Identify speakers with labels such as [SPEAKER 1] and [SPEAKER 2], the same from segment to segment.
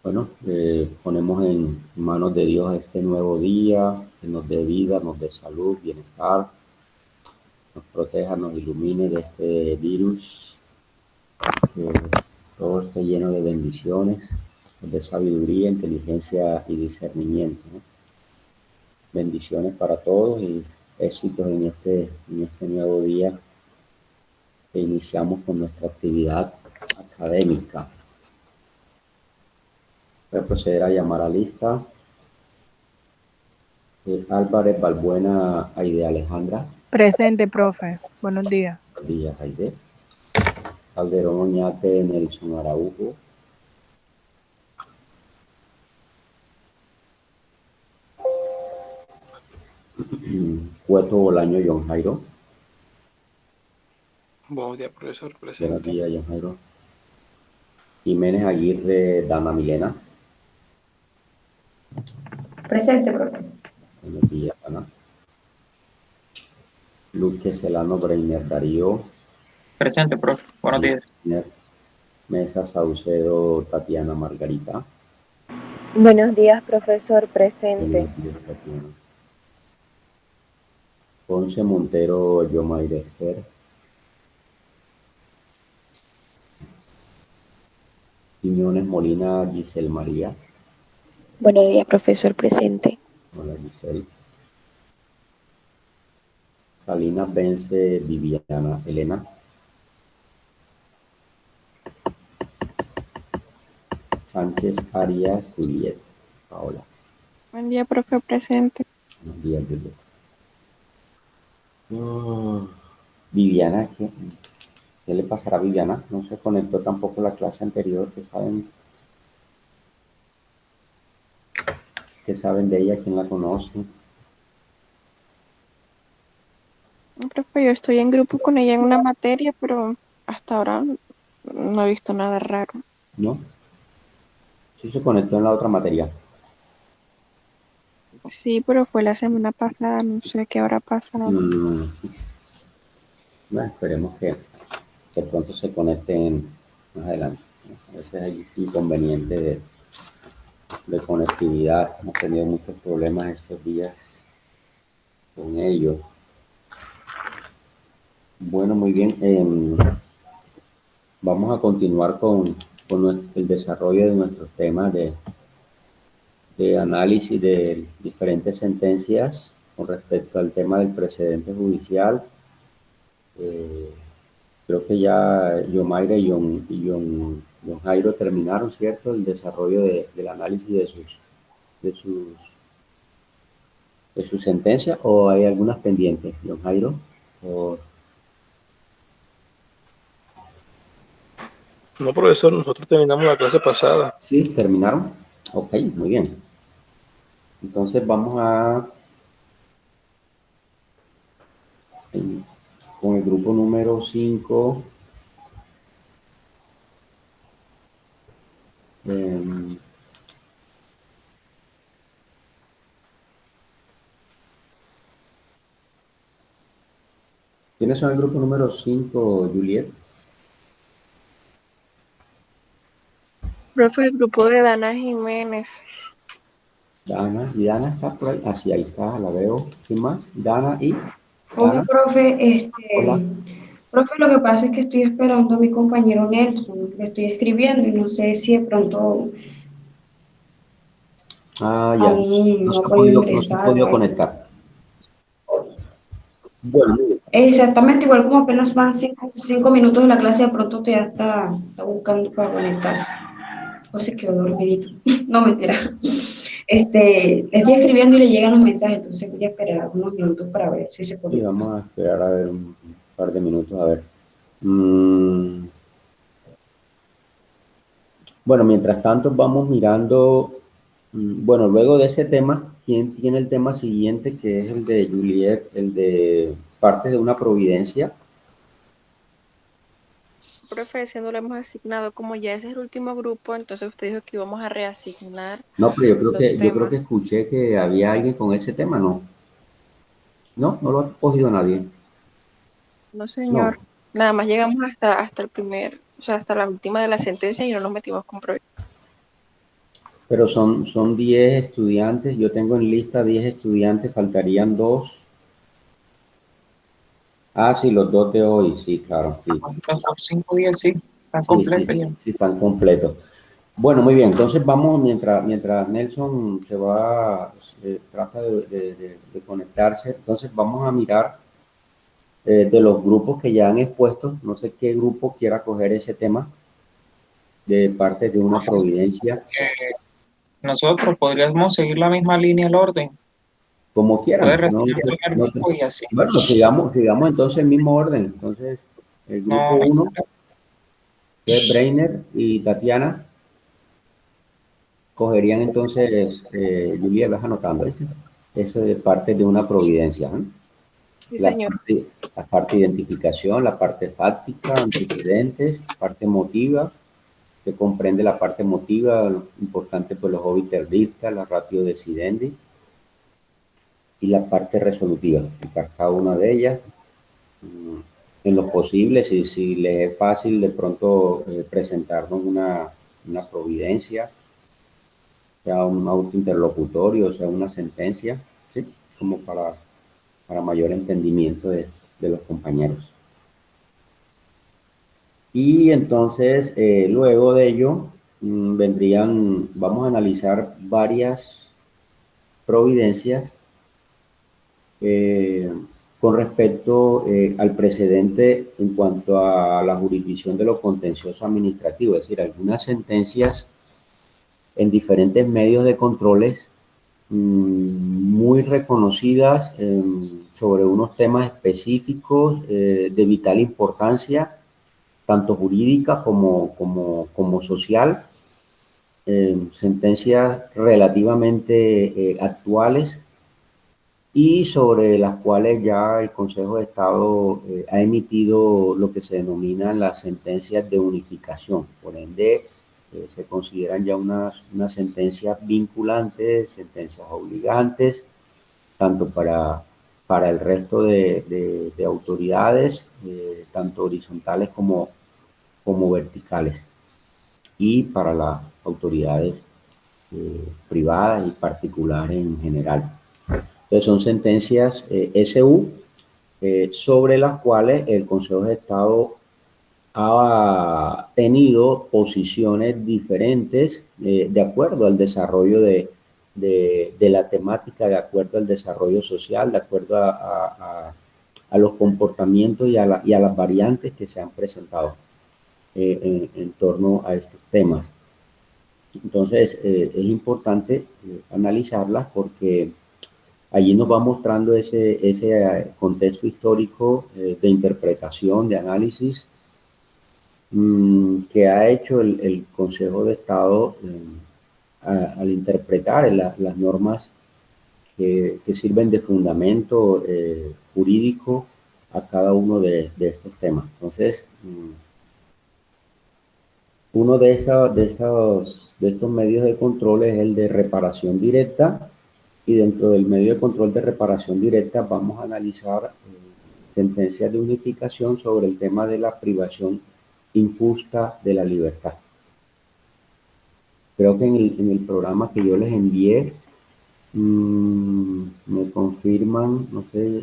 [SPEAKER 1] Bueno, ponemos en manos de Dios este nuevo día, que nos dé vida, nos dé salud, bienestar, nos proteja, nos ilumine de este virus, que todo esté lleno de bendiciones, de sabiduría, inteligencia y discernimiento, ¿no? Bendiciones para todos y éxitos en este nuevo día que iniciamos con nuestra actividad académica. Voy a proceder a llamar a lista. Álvarez Balbuena Aide Alejandra.
[SPEAKER 2] Presente, profe. Buenos días.
[SPEAKER 1] Buenos días, Aide. Calderón Oñate Nelson Araujo. Cueto Bolaño John Jairo.
[SPEAKER 3] Buenos días, profesor.
[SPEAKER 1] Buenos
[SPEAKER 3] Presente.
[SPEAKER 1] días, John Jairo. Jiménez Aguirre Dana Milena.
[SPEAKER 4] Presente, profe.
[SPEAKER 1] Buenos días, Dana. Luque Celano Breiner Darío.
[SPEAKER 5] Presente, profe. Buenos días.
[SPEAKER 1] Mesa Saucedo Tatiana Margarita.
[SPEAKER 6] Buenos días, profesor. Presente.
[SPEAKER 1] Buenos días, Tatiana. Ponce Montero Yomaire Esther. Quiñones Molina Giselle María.
[SPEAKER 6] Buenos días, profesor. Presente.
[SPEAKER 1] Hola, Giselle. Salinas Vence Viviana Elena. Sánchez Arias Juliet Paola.
[SPEAKER 7] Buen día, profe. Presente.
[SPEAKER 1] Buenos días, Juliet. Viviana, ¿qué le pasará a Viviana? No se conectó tampoco la clase anterior. ¿Qué saben de ella? ¿Quién la conoce?
[SPEAKER 7] Profe, yo estoy en grupo con ella en una materia, pero hasta ahora no he visto nada raro.
[SPEAKER 1] ¿No? Sí se conectó en la otra materia.
[SPEAKER 7] Sí, pero fue la semana pasada, no sé qué habrá pasado.
[SPEAKER 1] Bueno, esperemos que pronto se conecten más adelante, ¿no? A veces hay inconvenientes de conectividad. Hemos tenido muchos problemas estos días con ellos. Bueno, muy bien. Vamos a continuar con el desarrollo de nuestros temas de análisis de diferentes sentencias con respecto al tema del precedente judicial. Creo que ya Yomaira y John Jairo terminaron, ¿cierto? El desarrollo del análisis de sus, de su sentencia, o hay algunas pendientes, John Jairo.
[SPEAKER 3] No, profesor, nosotros terminamos la clase pasada.
[SPEAKER 1] Sí, terminaron. Ok, muy bien. Entonces vamos con el grupo número 5. ¿Quiénes son el grupo número 5, Juliet?
[SPEAKER 7] Profe, el grupo de Dana Jiménez.
[SPEAKER 1] Dana, ¿y Dana está por ahí? Ah, sí, ahí está, la veo. ¿Quién más? Dana y
[SPEAKER 4] Hola,
[SPEAKER 1] Dana.
[SPEAKER 4] profe.
[SPEAKER 1] Hola.
[SPEAKER 4] Profe, lo que pasa es que estoy esperando a mi compañero Nelson. Le estoy escribiendo y no sé si de pronto
[SPEAKER 1] Ah, ya.
[SPEAKER 4] aún
[SPEAKER 1] No
[SPEAKER 4] no
[SPEAKER 1] se
[SPEAKER 4] ha
[SPEAKER 1] ha
[SPEAKER 4] podido
[SPEAKER 1] podido, no se ha
[SPEAKER 4] ingresar o
[SPEAKER 1] podido
[SPEAKER 4] algo.
[SPEAKER 1] conectar. Bueno,
[SPEAKER 4] Exactamente, igual como apenas van 5 minutos de la clase, de pronto te ya está buscando para conectarse. O se quedó dormidito. No, mentira. Le estoy escribiendo y le llegan los mensajes, entonces voy a esperar unos minutos para ver si se
[SPEAKER 1] y
[SPEAKER 4] conecta.
[SPEAKER 1] vamos a esperar a ver un par de minutos, a ver. Mm, bueno, mientras tanto vamos mirando, bueno, luego de ese tema, ¿quién tiene el tema siguiente, que es el de Juliet, el de partes de una providencia?
[SPEAKER 7] Profe, ese no lo hemos asignado. Como ya ese es el último grupo, entonces usted dijo que íbamos a reasignar
[SPEAKER 1] No, pero yo creo
[SPEAKER 7] los
[SPEAKER 1] que, yo creo
[SPEAKER 7] temas.
[SPEAKER 1] que escuché que había alguien con ese tema, ¿no? No, no lo ha cogido nadie.
[SPEAKER 7] No,
[SPEAKER 1] No.
[SPEAKER 7] señor. Nada más llegamos hasta el primer, o sea, hasta la última de la sentencia y no nos metimos con proyectos.
[SPEAKER 1] Pero son 10 estudiantes, yo tengo en lista 10 estudiantes, faltarían 2. Ah, sí, los 2 de hoy, sí, claro, sí.
[SPEAKER 5] Los 5 días sí, están
[SPEAKER 1] Sí,
[SPEAKER 5] completos ya.
[SPEAKER 1] sí, están completos. Bueno, muy bien, entonces vamos, mientras Nelson se va, trata de conectarse, entonces vamos a mirar de los grupos que ya han expuesto, no sé qué grupo quiera coger ese tema de parte de una providencia,
[SPEAKER 5] Nosotros podríamos seguir la misma línea, el orden.
[SPEAKER 1] como
[SPEAKER 5] Puede
[SPEAKER 1] quieran.
[SPEAKER 5] recibir el primer grupo y así.
[SPEAKER 1] Bueno, sigamos entonces el mismo orden. Entonces, el grupo
[SPEAKER 5] No,
[SPEAKER 1] 1, que es Breiner y Tatiana, cogerían entonces, Julia, vas anotando, ¿viste? Eso de parte de una providencia, ¿no?
[SPEAKER 7] Sí,
[SPEAKER 1] La
[SPEAKER 7] señor.
[SPEAKER 1] la parte de identificación, la parte fáctica, antecedentes, parte emotiva, que comprende la parte emotiva, importante pues los obiter dicta, la ratio decidendi, y la parte resolutiva, explicar cada una de ellas, en lo posible, si les es fácil de pronto presentarnos una providencia, sea un auto interlocutorio, sea una sentencia, ¿sí? Como para mayor entendimiento de los compañeros. Y entonces, luego de ello, vamos a analizar varias providencias eh, con respecto al precedente en cuanto a la jurisdicción de lo contencioso administrativo, es decir, algunas sentencias en diferentes medios de controles muy reconocidas sobre unos temas específicos de vital importancia, tanto jurídica como social, sentencias relativamente actuales y sobre las cuales ya el Consejo de Estado ha emitido lo que se denominan las sentencias de unificación. Por ende, se consideran ya unas sentencias vinculantes, sentencias obligantes, tanto para el resto de autoridades, tanto horizontales como verticales, y para las autoridades privadas y particulares en general. Entonces son sentencias SU sobre las cuales el Consejo de Estado ha tenido posiciones diferentes de acuerdo al desarrollo de la temática, de acuerdo al desarrollo social, de acuerdo a los comportamientos y a las variantes que se han presentado en torno a estos temas. Entonces, es importante analizarlas porque allí nos va mostrando ese contexto histórico de interpretación, de análisis que ha hecho el Consejo de Estado al interpretar las normas que sirven de fundamento jurídico a cada uno de estos temas. Entonces, uno de estos medios de control es el de reparación directa, y dentro del medio de control de reparación directa vamos a analizar sentencias de unificación sobre el tema de la privación injusta de la libertad. Creo que en el programa que yo les envié, me confirman, no sé,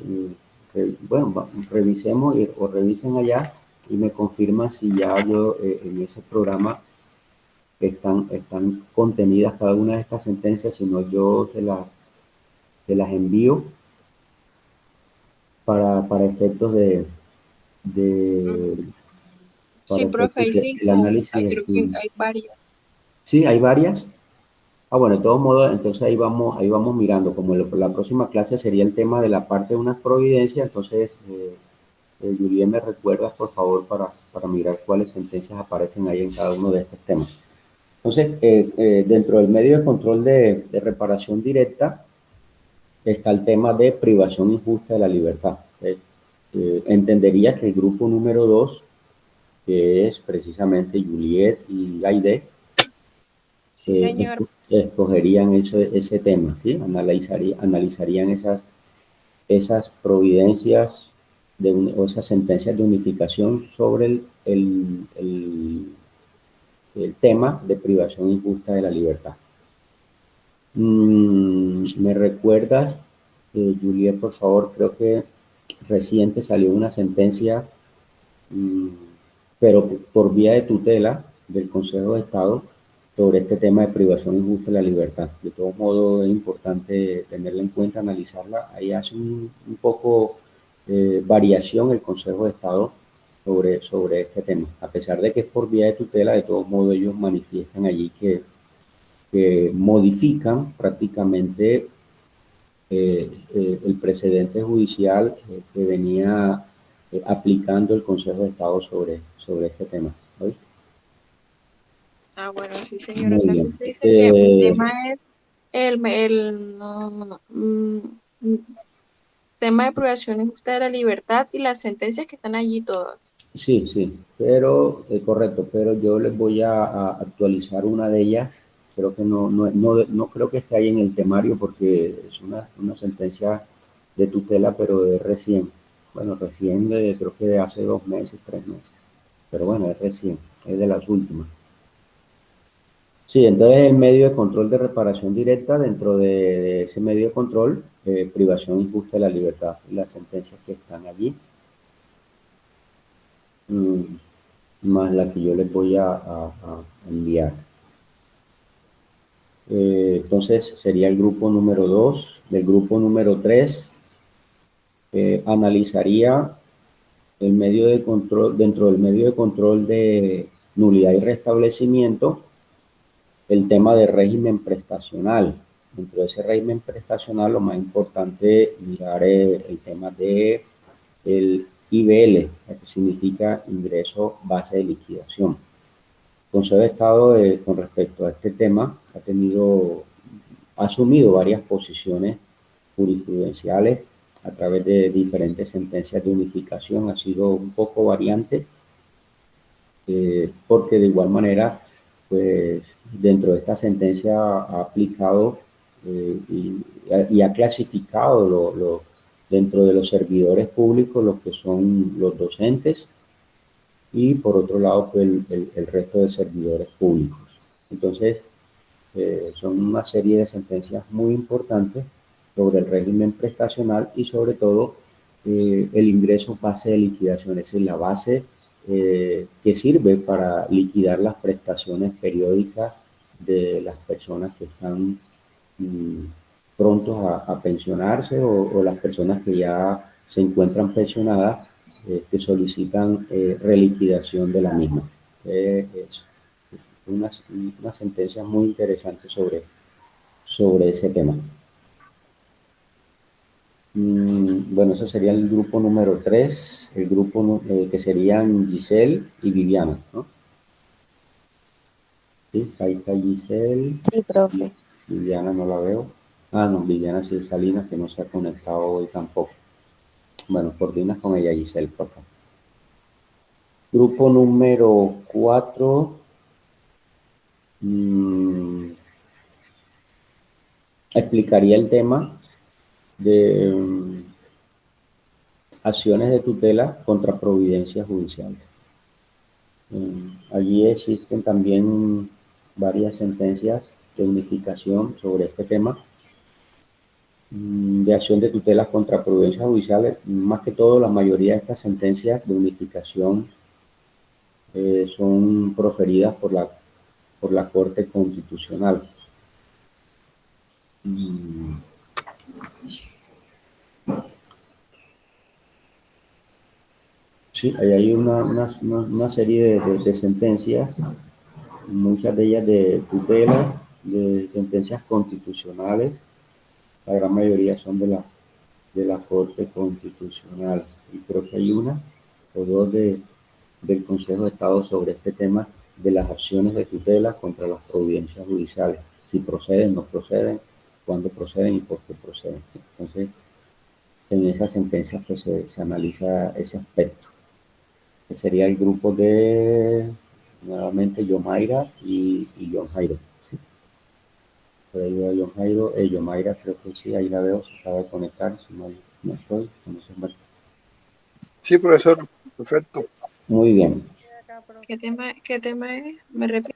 [SPEAKER 1] bueno, revisemos o revisen allá y me confirman si ya yo en ese programa están contenidas cada una de estas sentencias, si no yo se las envío para efectos
[SPEAKER 7] Sí,
[SPEAKER 1] para
[SPEAKER 7] profe, hay
[SPEAKER 1] efectos del
[SPEAKER 7] 5.
[SPEAKER 1] análisis.
[SPEAKER 7] Creo que hay varias.
[SPEAKER 1] Sí, hay varias. Ah, bueno, de todos modos, entonces ahí vamos mirando. Como la próxima clase sería el tema de la parte de unas providencias, entonces, Julián, me recuerdas, por favor, para mirar cuáles sentencias aparecen ahí en cada uno de estos temas. Entonces, dentro del medio de control de reparación directa está el tema de privación injusta de la libertad. Entendería que el grupo número 2, que es precisamente Juliet y Gaide,
[SPEAKER 7] Sí, señor.
[SPEAKER 1] escogerían ese tema, ¿sí? Analizarían esas providencias o esas sentencias de unificación sobre el tema de privación injusta de la libertad. ¿Me recuerdas, Juliet, por favor? Creo que reciente salió una sentencia, mm, pero por vía de tutela del Consejo de Estado sobre este tema de privación injusta de la libertad. De todos modos, es importante tenerla en cuenta, analizarla. Ahí hace un poco variación el Consejo de Estado sobre este tema. A pesar de que es por vía de tutela, de todos modos ellos manifiestan allí que modifican prácticamente el precedente judicial que venía aplicando el Consejo de Estado sobre este tema. ¿Veis?
[SPEAKER 7] Ah, bueno, sí, señora.
[SPEAKER 1] Muy
[SPEAKER 7] También
[SPEAKER 1] bien.
[SPEAKER 7] se dice que mi tema es el tema de privación injusta de la libertad y las sentencias que están allí todas.
[SPEAKER 1] Sí, sí, pero correcto, pero yo les voy a actualizar una de ellas. Creo que no creo que esté ahí en el temario porque es una sentencia de tutela, pero de recién. Bueno, recién creo que de hace 2 meses, 3 meses. Pero bueno, es recién, es de las últimas. Sí, entonces el medio de control de reparación directa, dentro de ese medio de control, privación injusta de la libertad y las sentencias que están allí. mm, Más la que yo les voy a enviar. Entonces sería el grupo número 2. Del grupo número 3 analizaría el medio de control, dentro del medio de control de nulidad y restablecimiento, el tema de régimen prestacional. Dentro de ese régimen prestacional, lo más importante mirar el tema de el IBL, que significa ingreso base de liquidación. El Consejo de Estado, con respecto a este tema, ha asumido varias posiciones jurisprudenciales a través de diferentes sentencias de unificación. Ha sido un poco variante, porque de igual manera, pues dentro de esta sentencia ha aplicado y ha clasificado dentro de los servidores públicos lo que son los docentes y por otro lado pues, el resto de servidores públicos. Entonces, son una serie de sentencias muy importantes sobre el régimen prestacional y sobre todo el ingreso base de liquidación, es decir, la base que sirve para liquidar las prestaciones periódicas de las personas que están prontos a pensionarse o las personas que ya se encuentran pensionadas que solicitan reliquidación de la misma. Es una sentencia muy interesante sobre ese tema. Bueno, eso sería el grupo número 3, el grupo que serían Giselle y Viviana, ¿no? Sí, ahí está Giselle.
[SPEAKER 6] Sí, profe.
[SPEAKER 1] Viviana no la veo. Ah, no, Viviana sí es Salinas, que no se ha conectado hoy tampoco. Bueno, coordinas con ella, Giselle, por favor. Grupo número 4. Explicaría el tema de acciones de tutela contra providencias judiciales. Allí existen también varias sentencias de unificación sobre este tema de acción de tutela contra providencias judiciales. Más que todo, la mayoría de estas sentencias de unificación son proferidas por la Corte Constitucional. Sí, ahí hay una serie de sentencias, muchas de ellas de tutela, de sentencias constitucionales. La gran mayoría son de la Corte Constitucional. Y creo que hay una o dos del Consejo de Estado sobre este tema de las acciones de tutela contra las providencias judiciales. Si proceden, no proceden, cuándo proceden y por qué proceden. Entonces, en esa sentencia pues, se analiza ese aspecto. Que sería el grupo de, nuevamente, Yomaira y John Jairo. ¿Sí? Por ahí veo a John Jairo. Yomaira creo que sí, ahí la veo, se acaba de conectar. Si no estoy, no sé más.
[SPEAKER 3] Sí, profesor, perfecto.
[SPEAKER 1] Muy bien.
[SPEAKER 7] ¿Qué tema es? ¿Me repite?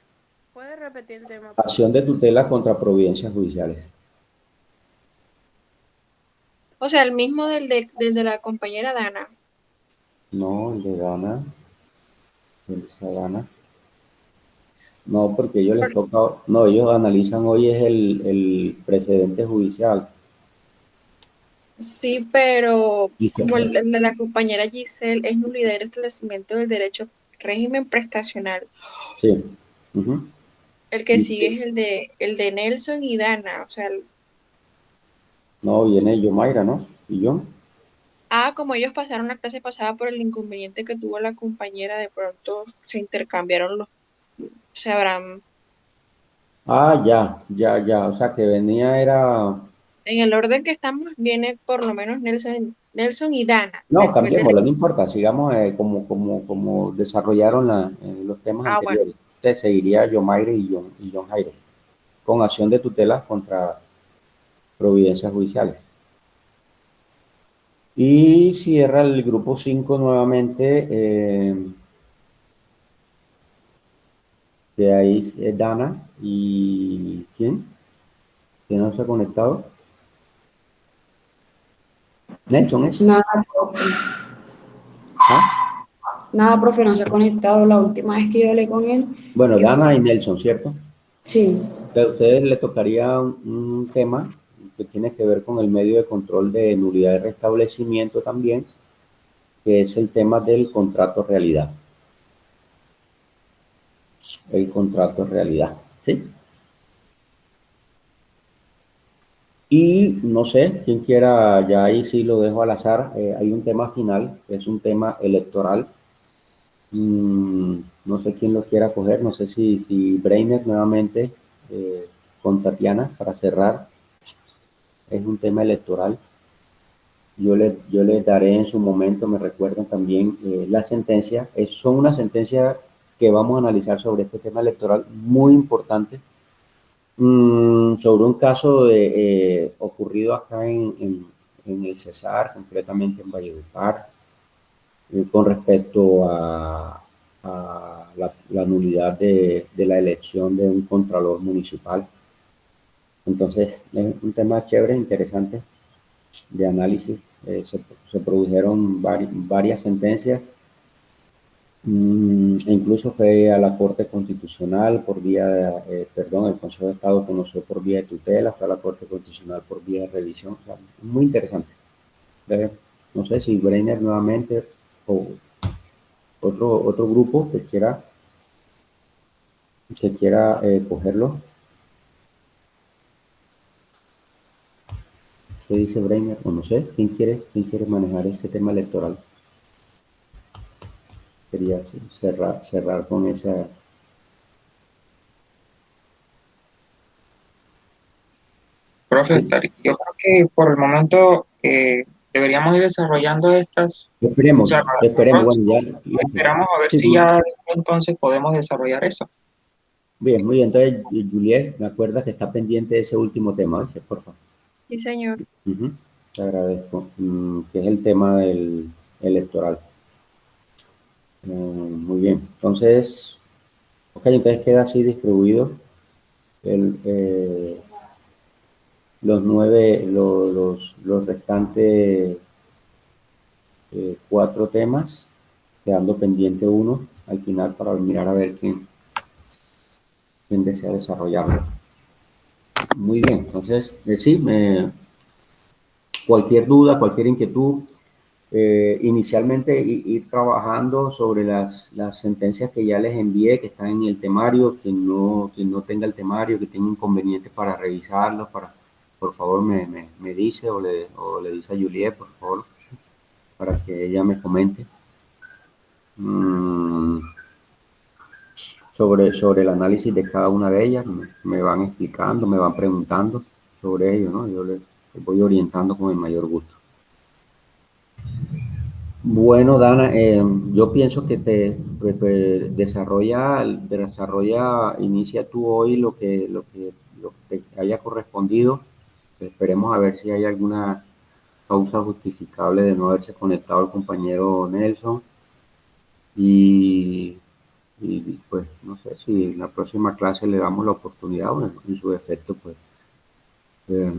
[SPEAKER 2] ¿Puede repetir el tema?
[SPEAKER 1] Acción de tutela contra providencias judiciales.
[SPEAKER 7] O sea, el mismo del de la compañera Dana.
[SPEAKER 1] No, el de Dana, el de Dana. No, porque ellos les toca, no, ellos analizan hoy es el precedente judicial.
[SPEAKER 7] Sí, pero
[SPEAKER 1] Y
[SPEAKER 7] como el de la compañera Giselle es nulidad y restablecimiento del derecho régimen prestacional.
[SPEAKER 1] sí. Ujú.
[SPEAKER 7] El que sigue es el de Nelson y Dana. O sea,
[SPEAKER 1] No, viene Yomaira, ¿no? Y yo.
[SPEAKER 7] como ellos pasaron la clase pasada por el inconveniente que tuvo la compañera, de pronto se intercambiaron se habrán,
[SPEAKER 1] Ah, ya. O sea, que venía era.
[SPEAKER 7] en el orden que estamos, viene por lo menos Nelson y Dana.
[SPEAKER 1] No,
[SPEAKER 7] Después
[SPEAKER 1] cambiémoslo, no importa, sigamos como desarrollaron los temas
[SPEAKER 7] bueno,
[SPEAKER 1] anteriores. Usted seguiría Yomaire y John Jairo, con acción de tutela contra providencias judiciales. Y cierra el grupo 5 nuevamente, de ahí Dana y ¿quién? ¿Quién no se ha conectado? Nelson es.
[SPEAKER 4] Nada, profe.
[SPEAKER 1] ¿Ah?
[SPEAKER 4] Nada, profe, no se ha conectado. La última vez que yo hablé con él,
[SPEAKER 1] Bueno,
[SPEAKER 4] que fue,
[SPEAKER 1] Dana y Nelson, ¿cierto?
[SPEAKER 4] sí,
[SPEAKER 1] A ustedes les tocaría un tema que tiene que ver con el medio de control de nulidad de restablecimiento también, que es el tema del contrato realidad. El contrato realidad, ¿sí? Y no sé, quien quiera, ya ahí sí lo dejo al azar, hay un tema final, que es un tema electoral. No sé quién lo quiera coger, no sé si Breiner nuevamente, con Tatiana para cerrar. Es un tema electoral. Yo les daré en su momento, me recuerdan también la sentencia. Son una sentencia que vamos a analizar sobre este tema electoral muy importante, sobre un caso ocurrido acá en el Cesar, concretamente en Valledupar, con respecto a la nulidad de la elección de un contralor municipal. Entonces, es un tema chévere, interesante de análisis. Se produjeron varias sentencias, e incluso fue a la Corte Constitucional por vía, perdón, el Consejo de Estado conoció por vía de tutela, fue a la Corte Constitucional por vía de revisión. O sea, muy interesante. No sé si Breiner nuevamente o otro grupo que quiera cogerlo. ¿Qué dice Breiner? O no sé, ¿quién quiere manejar este tema electoral? Quería cerrar con esa.
[SPEAKER 5] Profe,
[SPEAKER 1] Sí.
[SPEAKER 5] yo creo que por el momento deberíamos ir desarrollando estas, o sea,
[SPEAKER 1] Esperemos, bueno, ya.
[SPEAKER 5] esperamos a ver
[SPEAKER 1] Sí,
[SPEAKER 5] si ya entonces podemos desarrollar eso.
[SPEAKER 1] bien, muy bien. Entonces, Juliet, me acuerda que está pendiente de ese último tema, ¿viste? Por favor.
[SPEAKER 7] sí, señor.
[SPEAKER 1] Te agradezco. Que es el tema del electoral. Muy bien. Entonces, ok, entonces queda así distribuido el, los restantes 4 temas, quedando pendiente uno al final para mirar a ver quién desea desarrollarlo. Muy bien, entonces, sí, cualquier duda, cualquier inquietud, inicialmente ir trabajando sobre las sentencias que ya les envié, que están en el temario. Quien no tenga el temario, que tenga inconvenientes para revisarlo, por favor me dice o le dice a Juliet, por favor, para que ella me comente sobre el análisis de cada una de ellas. Me van explicando, me van preguntando sobre ello, ¿no? Yo les voy orientando con el mayor gusto. Bueno, Dana, yo pienso que desarrolla, inicia tú hoy lo que te haya correspondido. Esperemos a ver si hay alguna causa justificable de no haberse conectado el compañero Nelson. Y pues no sé si en la próxima clase le damos la oportunidad o en su defecto pues eh,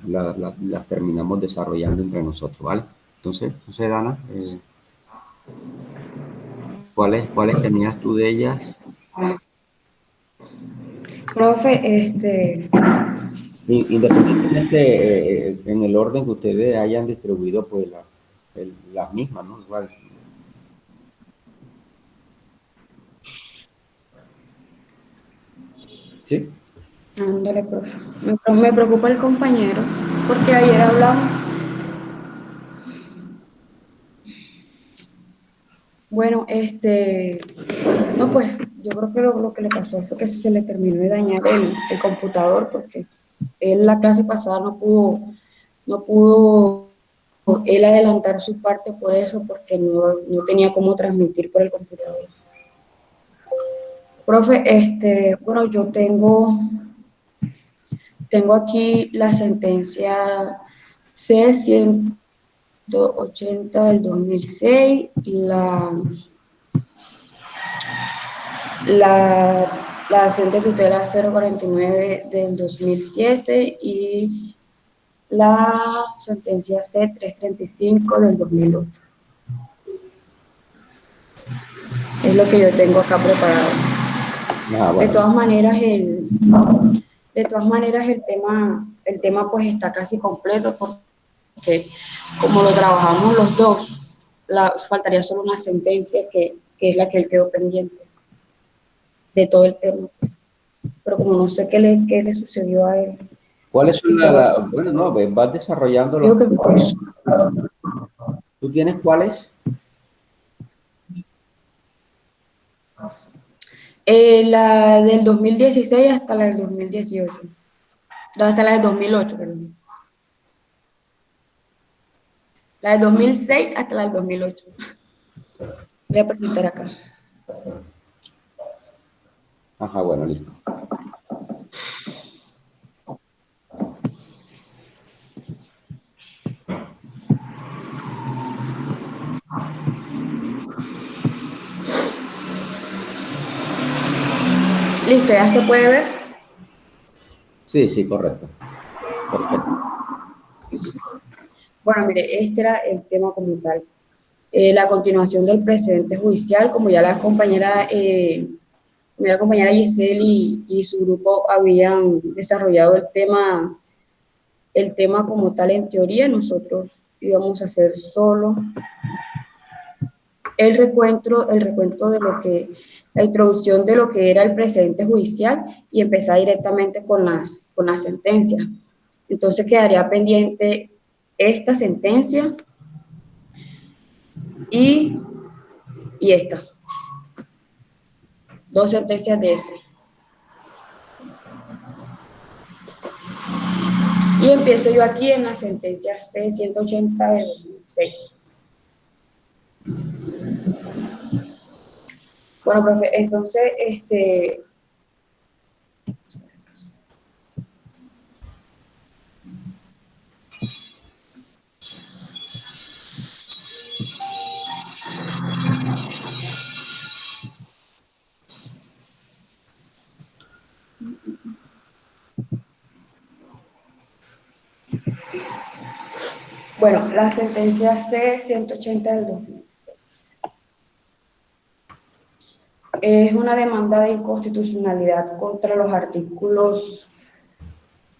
[SPEAKER 1] las terminamos desarrollando entre nosotros, ¿vale? Entonces Dana, ¿cuáles tenías tú de ellas?
[SPEAKER 4] Profe,
[SPEAKER 1] Independientemente en el orden que ustedes hayan distribuido, pues las mismas, ¿no? Igual. ¿Sí?
[SPEAKER 4] ándale, profe. Me preocupa el compañero, porque ayer hablamos. Bueno, no, pues yo creo que lo que le pasó fue que se le terminó de dañar el computador, porque él la clase pasada no pudo él adelantar su parte por eso, porque no tenía cómo transmitir por el computador. Profe, bueno, yo tengo aquí la sentencia C-180 del 2006 y la acción de tutela 049 del 2007 y la sentencia C-335 del 2008. Es lo que yo tengo acá preparado.
[SPEAKER 1] Bueno.
[SPEAKER 4] De todas maneras, el tema pues está casi completo porque como lo trabajamos los dos, faltaría solo una sentencia que es la que él quedó pendiente de todo el tema. Pero como no sé qué le sucedió a él.
[SPEAKER 1] ¿Cuáles son bueno, no, vas desarrollando
[SPEAKER 4] Digo que fue eso.
[SPEAKER 1] ¿Tú tienes cuáles?
[SPEAKER 4] La del 2016 hasta la del 2018. Hasta la del 2008, perdón. La del 2006 hasta la del 2008. Voy a presentar acá.
[SPEAKER 1] Ajá, bueno, listo.
[SPEAKER 4] Listo, ¿ya se puede ver?
[SPEAKER 1] Sí, correcto. Perfecto.
[SPEAKER 4] Bueno, mire, este era el tema como tal. La continuación del precedente judicial, como ya la compañera Giselle y su grupo habían desarrollado el tema como tal en teoría, nosotros íbamos a hacer solo el recuento de la introducción de lo que era el precedente judicial y empezar directamente con las sentencias. Entonces quedaría pendiente esta sentencia y esta. Dos sentencias de ese. Y empiezo yo aquí en la sentencia C-180 de 2006. Bueno, profe, entonces, bueno, la sentencia C-180 del 2006 es una demanda de inconstitucionalidad contra los artículos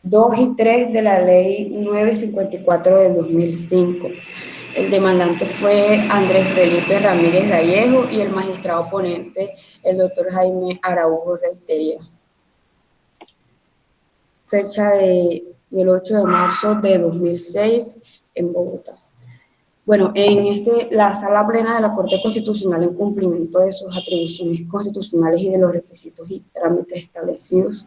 [SPEAKER 4] 2 y 3 de la Ley 954 del 2005. El demandante fue Andrés Felipe Ramírez Gallejo y el magistrado ponente, el doctor Jaime Araujo Reitería. Fecha del 8 de marzo de 2006 en Bogotá. Bueno, la Sala Plena de la Corte Constitucional, en cumplimiento de sus atribuciones constitucionales y de los requisitos y trámites establecidos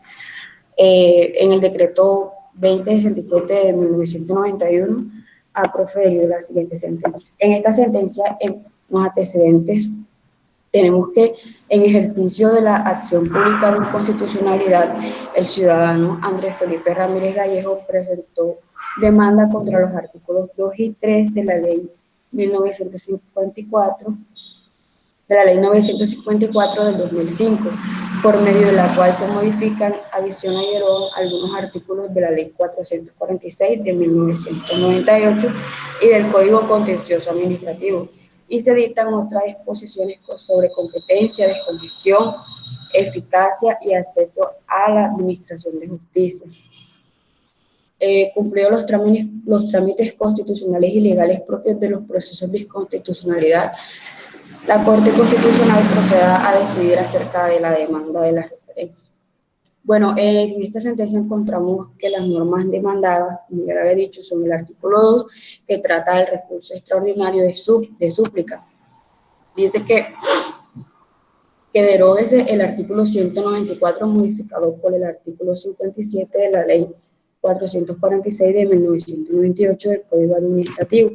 [SPEAKER 4] en el decreto 2067 de 1991, ha proferido la siguiente sentencia. En esta sentencia, en los antecedentes, tenemos que en ejercicio de la acción pública de inconstitucionalidad, el ciudadano Andrés Felipe Ramírez Gallejo presentó demanda contra los artículos 2 y 3 de la Ley 1954 de la Ley 954 del 2005, por medio de la cual se modifican, adicionan y derogan algunos artículos de la Ley 446 de 1998 y del Código Contencioso Administrativo, y se dictan otras disposiciones sobre competencia, descongestión, eficacia y acceso a la administración de justicia. Cumplidos los trámites constitucionales y legales propios de los procesos de inconstitucionalidad, la Corte Constitucional proceda a decidir acerca de la demanda de la referencia. Bueno, en esta sentencia encontramos que las normas demandadas, como ya lo había dicho, son el artículo 2, que trata del recurso extraordinario de súplica. Dice que deróguese el artículo 194 modificado por el artículo 57 de la Ley 446 de 1998 del Código Administrativo,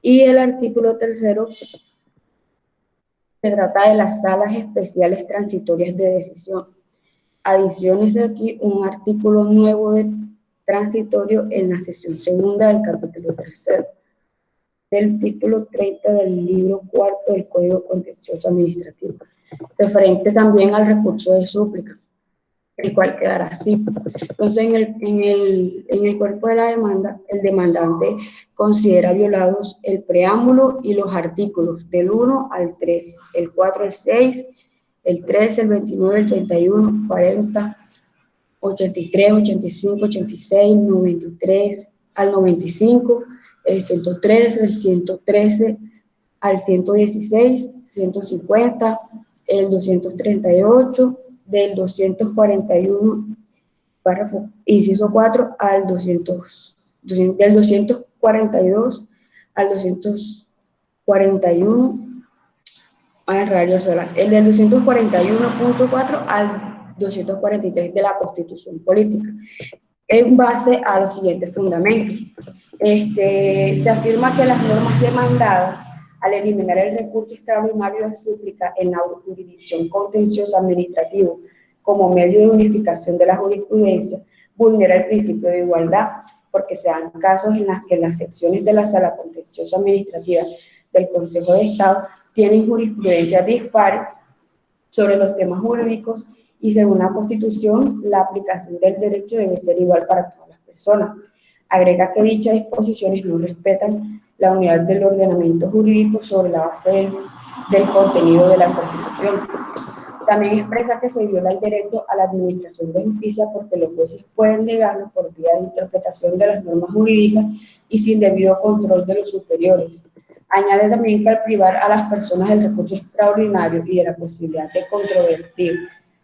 [SPEAKER 4] y el artículo 3 se trata de las salas especiales transitorias de decisión. Adiciónese aquí un artículo nuevo de transitorio en la sección segunda del capítulo 3 del título 30 del libro cuarto del Código Contencioso Administrativo, referente también al recurso de súplica, el cual quedará así. Entonces, en el cuerpo de la demanda, el demandante considera violados el preámbulo y los artículos del 1 al 3, el 4 al 6, el 13, el 29, el 31, 40, 83, 85, 86, 93 al 95, el 113, el 113 al 116, 150, el 238, del 241, párrafo, inciso 4, al del 242 al 241, al radio solar, el del 241.4 al 243 de la Constitución Política, en base a los siguientes fundamentos. Se afirma que las normas demandadas, al eliminar el recurso extraordinario de súplica en la jurisdicción contenciosa administrativa como medio de unificación de la jurisprudencia, vulnera el principio de igualdad, porque se dan casos en los que las secciones de la Sala Contenciosa Administrativa del Consejo de Estado tienen jurisprudencia dispar sobre los temas jurídicos, y según la Constitución, la aplicación del derecho debe ser igual para todas las personas. Agrega que dichas disposiciones no respetan la unidad del ordenamiento jurídico sobre la base del contenido de la Constitución. También expresa que se viola el derecho a la administración de justicia porque los jueces pueden negarlo por vía de interpretación de las normas jurídicas y sin debido control de los superiores. Añade también que al privar a las personas del recurso extraordinario y de la posibilidad de controvertir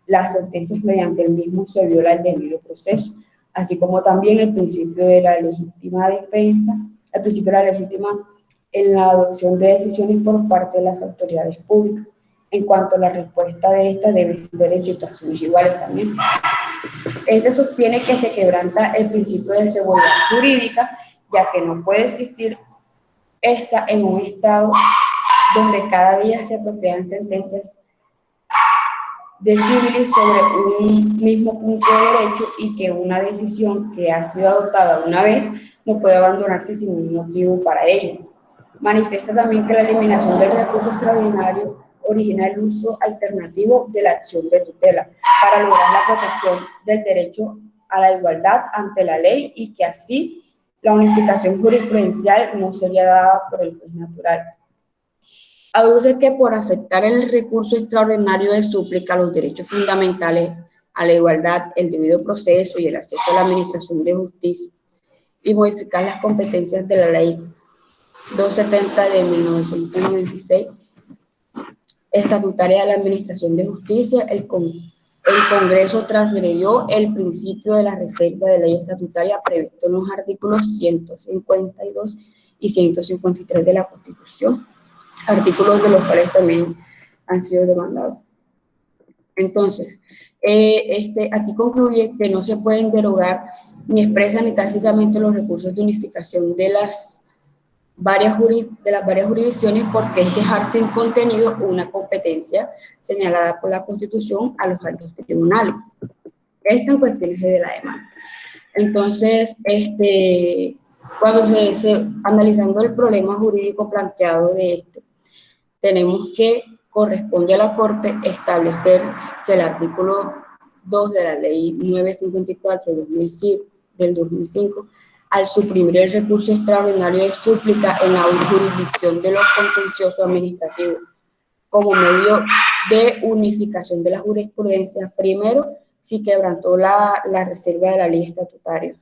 [SPEAKER 4] las sentencias mediante el mismo, se viola el debido proceso, así como también el principio de la legítima defensa, el principio de la legítima en la adopción de decisiones por parte de las autoridades públicas. En cuanto a la respuesta de esta, debe ser en situaciones iguales también. Sostiene que se quebranta el principio de seguridad jurídica, ya que no puede existir esta en un estado donde cada día se procedan sentencias de civilis sobre un mismo punto de derecho y que una decisión que ha sido adoptada una vez no puede abandonarse sin un motivo para ello. Manifiesta también que la eliminación del recurso extraordinario origina el uso alternativo de la acción de tutela para lograr la protección del derecho a la igualdad ante la ley, y que así la unificación jurisprudencial no sería dada por el juez natural. Aduce que por afectar el recurso extraordinario de súplica los derechos fundamentales a la igualdad, el debido proceso y el acceso a la administración de justicia, y modificar las competencias de la Ley 270 de 1996, estatutaria de la Administración de Justicia, el Congreso transgredió el principio de la reserva de ley estatutaria previsto en los artículos 152 y 153 de la Constitución, artículos de los cuales también han sido demandados. Entonces, aquí concluye que no se pueden derogar ni expresa ni tácitamente los recursos de unificación de las varias jurisdicciones, porque es dejar sin contenido una competencia señalada por la Constitución a los altos tribunales. Esto en cuestiones de la demanda. Entonces, cuando analizando el problema jurídico planteado de tenemos que corresponde a la Corte establecer si el artículo 2 de la Ley 954 del 2005, al suprimir el recurso extraordinario de súplica en la jurisdicción de los contenciosos administrativos como medio de unificación de la jurisprudencia, primero, si quebrantó la reserva de la ley estatutaria,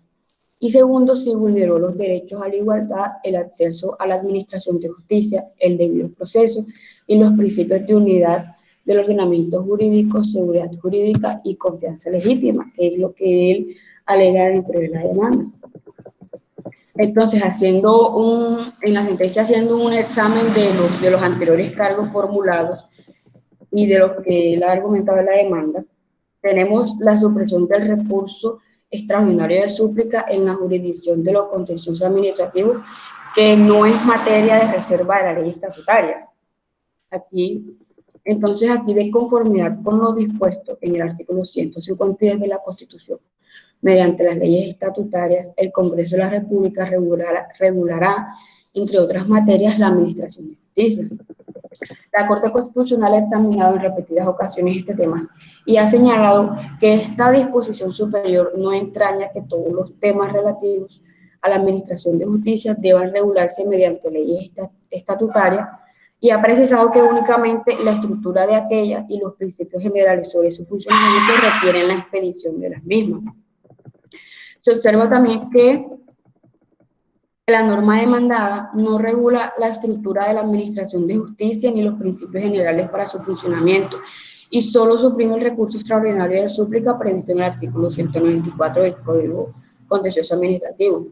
[SPEAKER 4] y segundo, si vulneró los derechos a la igualdad, el acceso a la administración de justicia, el debido proceso y los principios de unidad del ordenamiento jurídico, seguridad jurídica y confianza legítima, que es lo que él alega dentro de la demanda. Entonces, en la sentencia, haciendo un examen de los anteriores cargos formulados y de los que él ha argumentado en la demanda, tenemos la supresión del recurso extraordinario de súplica en la jurisdicción de los contenciosos administrativos, que no es materia de reserva de la ley estatutaria. Entonces, de conformidad con lo dispuesto en el artículo 152 de la Constitución, mediante las leyes estatutarias, el Congreso de la República regulará, entre otras materias, la administración de justicia. La Corte Constitucional ha examinado en repetidas ocasiones este tema y ha señalado que esta disposición superior no entraña que todos los temas relativos a la administración de justicia deban regularse mediante leyes estatutarias, y ha precisado que únicamente la estructura de aquella y los principios generales sobre su funcionamiento requieren la expedición de las mismas. Se observa también que la norma demandada no regula la estructura de la administración de justicia ni los principios generales para su funcionamiento, y solo suprime el recurso extraordinario de súplica previsto en el artículo 194 del Código Contencioso Administrativo,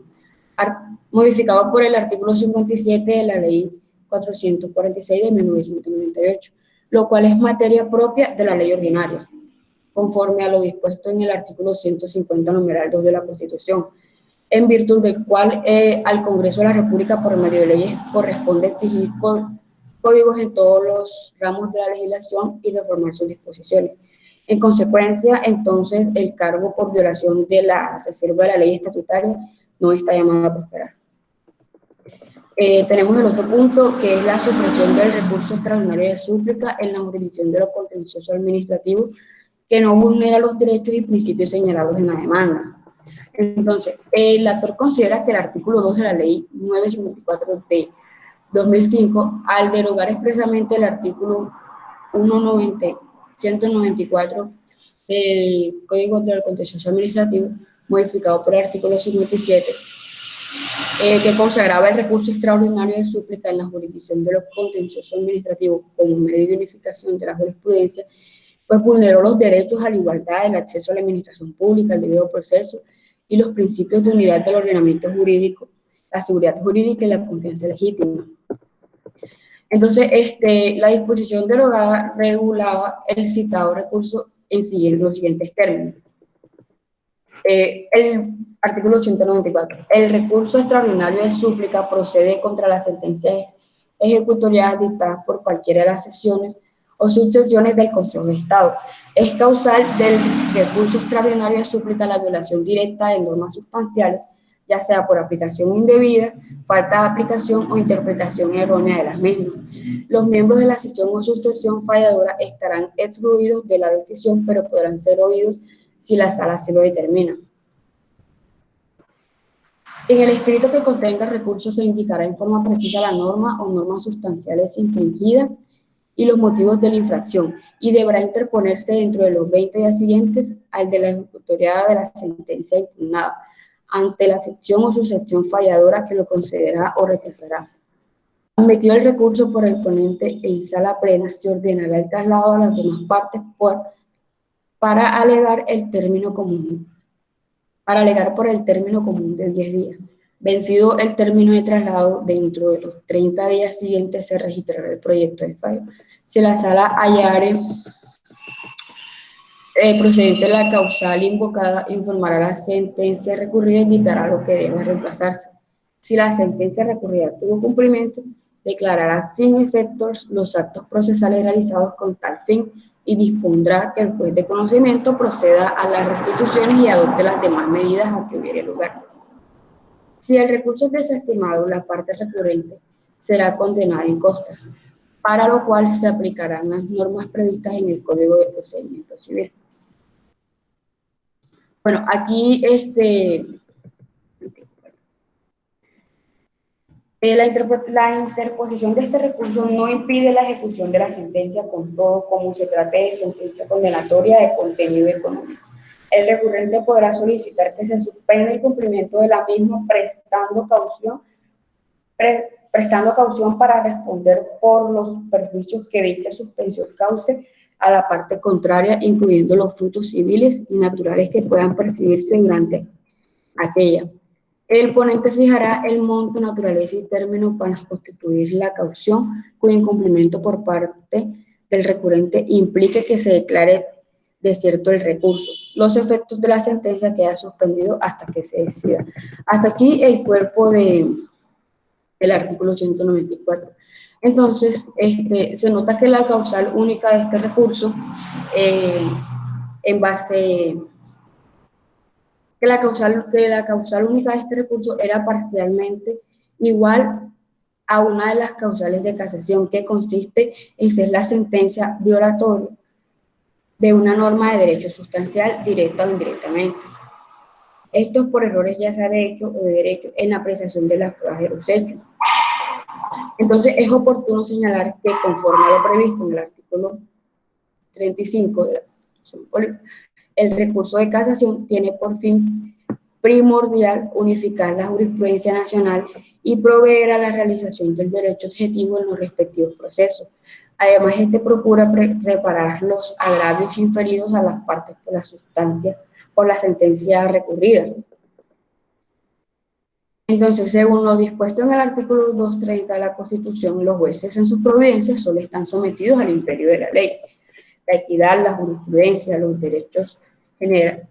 [SPEAKER 4] modificado por el artículo 57 de la Ley 446 de 1998, lo cual es materia propia de la ley ordinaria, conforme a lo dispuesto en el artículo 150, numeral 2 de la Constitución, en virtud del cual al Congreso de la República, por medio de leyes, corresponde exigir códigos en todos los ramos de la legislación y reformar sus disposiciones. En consecuencia, entonces, el cargo por violación de la reserva de la ley estatutaria no está llamado a prosperar. Tenemos el otro punto, que es la supresión del recurso extraordinario de súplica en la jurisdicción de los contenciosos administrativos, que no vulnera los derechos y principios señalados en la demanda. Entonces, el actor considera que el artículo 2 de la Ley 954 de 2005, al derogar expresamente el artículo 194 del Código del Contencioso Administrativo, modificado por el artículo 57, que consagraba el recurso extraordinario de súplica en la jurisdicción de los contenciosos administrativos como medio de unificación de la jurisprudencia, pues vulneró los derechos a la igualdad, el acceso a la administración pública, el debido proceso y los principios de unidad del ordenamiento jurídico, la seguridad jurídica y la confianza legítima. Entonces, la disposición derogada regulaba el citado recurso en los siguientes términos. El artículo 194. El recurso extraordinario de súplica procede contra las sentencias ejecutoriadas dictadas por cualquiera de las sesiones o subsesiones del Consejo de Estado. Es causal del recurso extraordinario de súplica la violación directa de normas sustanciales, ya sea por aplicación indebida, falta de aplicación o interpretación errónea de las mismas. Los miembros de la sesión o subsesión falladora estarán excluidos de la decisión, pero podrán ser oídos si la sala así lo determina. En el escrito que contenga el recurso se indicará en forma precisa la norma o normas sustanciales infringidas y los motivos de la infracción, y deberá interponerse dentro de los 20 días siguientes al de la ejecutoriada de la sentencia impugnada, ante la sección o subsección falladora que lo concederá o rechazará. Admitido el recurso por el ponente en sala plena, se ordenará el traslado a las demás partes para alegar por el término común de 10 días. Vencido el término de traslado, dentro de los 30 días siguientes se registrará el proyecto de fallo. Si la sala hallare procedente la causal invocada, informará la sentencia recurrida e indicará lo que debe reemplazarse. Si la sentencia recurrida tuvo cumplimiento, declarará sin efectos los actos procesales realizados con tal fin y dispondrá que el juez de conocimiento proceda a las restituciones y adopte las demás medidas a que hubiere lugar. Si el recurso es desestimado, la parte recurrente será condenada en costas. para lo cual se aplicarán las normas previstas en el Código de Procedimiento Civil. Bueno, aquí la interposición de este recurso no impide la ejecución de la sentencia con todo como se trate de sentencia condenatoria de contenido económico. El recurrente podrá solicitar que se suspenda el cumplimiento de la misma prestando caución para responder por los perjuicios que dicha suspensión cause a la parte contraria, incluyendo los frutos civiles y naturales que puedan percibirse durante aquella. El ponente fijará el monto, naturaleza y término para constituir la caución, cuyo incumplimiento por parte del recurrente implique que se declare desierto el recurso. Los efectos de la sentencia quedan suspendidos hasta que se decida. Hasta aquí el cuerpo del artículo 194. Entonces, se nota que la causal única de este recurso, que la causal única de este recurso era parcialmente igual a una de las causales de casación, que consiste en ser la sentencia violatoria de una norma de derecho sustancial, directa o indirectamente. Esto es por errores ya sea de hecho o de derecho en la apreciación de las pruebas de los hechos. Entonces, es oportuno señalar que conforme a lo previsto en el artículo 35 de la Constitución Política, el recurso de casación tiene por fin primordial unificar la jurisprudencia nacional y proveer a la realización del derecho objetivo en los respectivos procesos. Además, procura reparar los agravios inferidos a las partes por la sentencia recurrida. Entonces, según lo dispuesto en el artículo 230 de la Constitución, los jueces en sus providencias solo están sometidos al imperio de la ley. La equidad, la jurisprudencia, los derechos,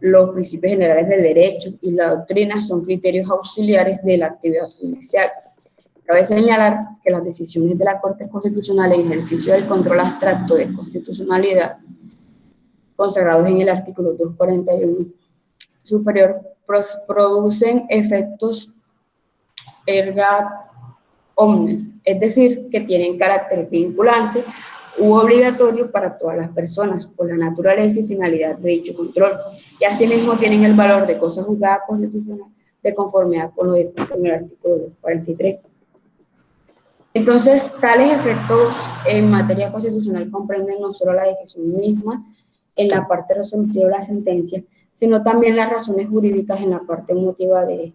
[SPEAKER 4] los principios generales del derecho y la doctrina son criterios auxiliares de la actividad judicial. Cabe señalar que las decisiones de la Corte Constitucional en ejercicio del control abstracto de constitucionalidad, consagrados en el artículo 241 superior, producen efectos erga omnes, es decir, que tienen carácter vinculante u obligatorio para todas las personas, por la naturaleza y finalidad de dicho control, y asimismo tienen el valor de cosa juzgada constitucional de conformidad con lo dispuesto en el artículo 243. Entonces, tales efectos en materia constitucional comprenden no solo la decisión misma en la parte resolutiva de la sentencia, sino también las razones jurídicas en la parte emotiva de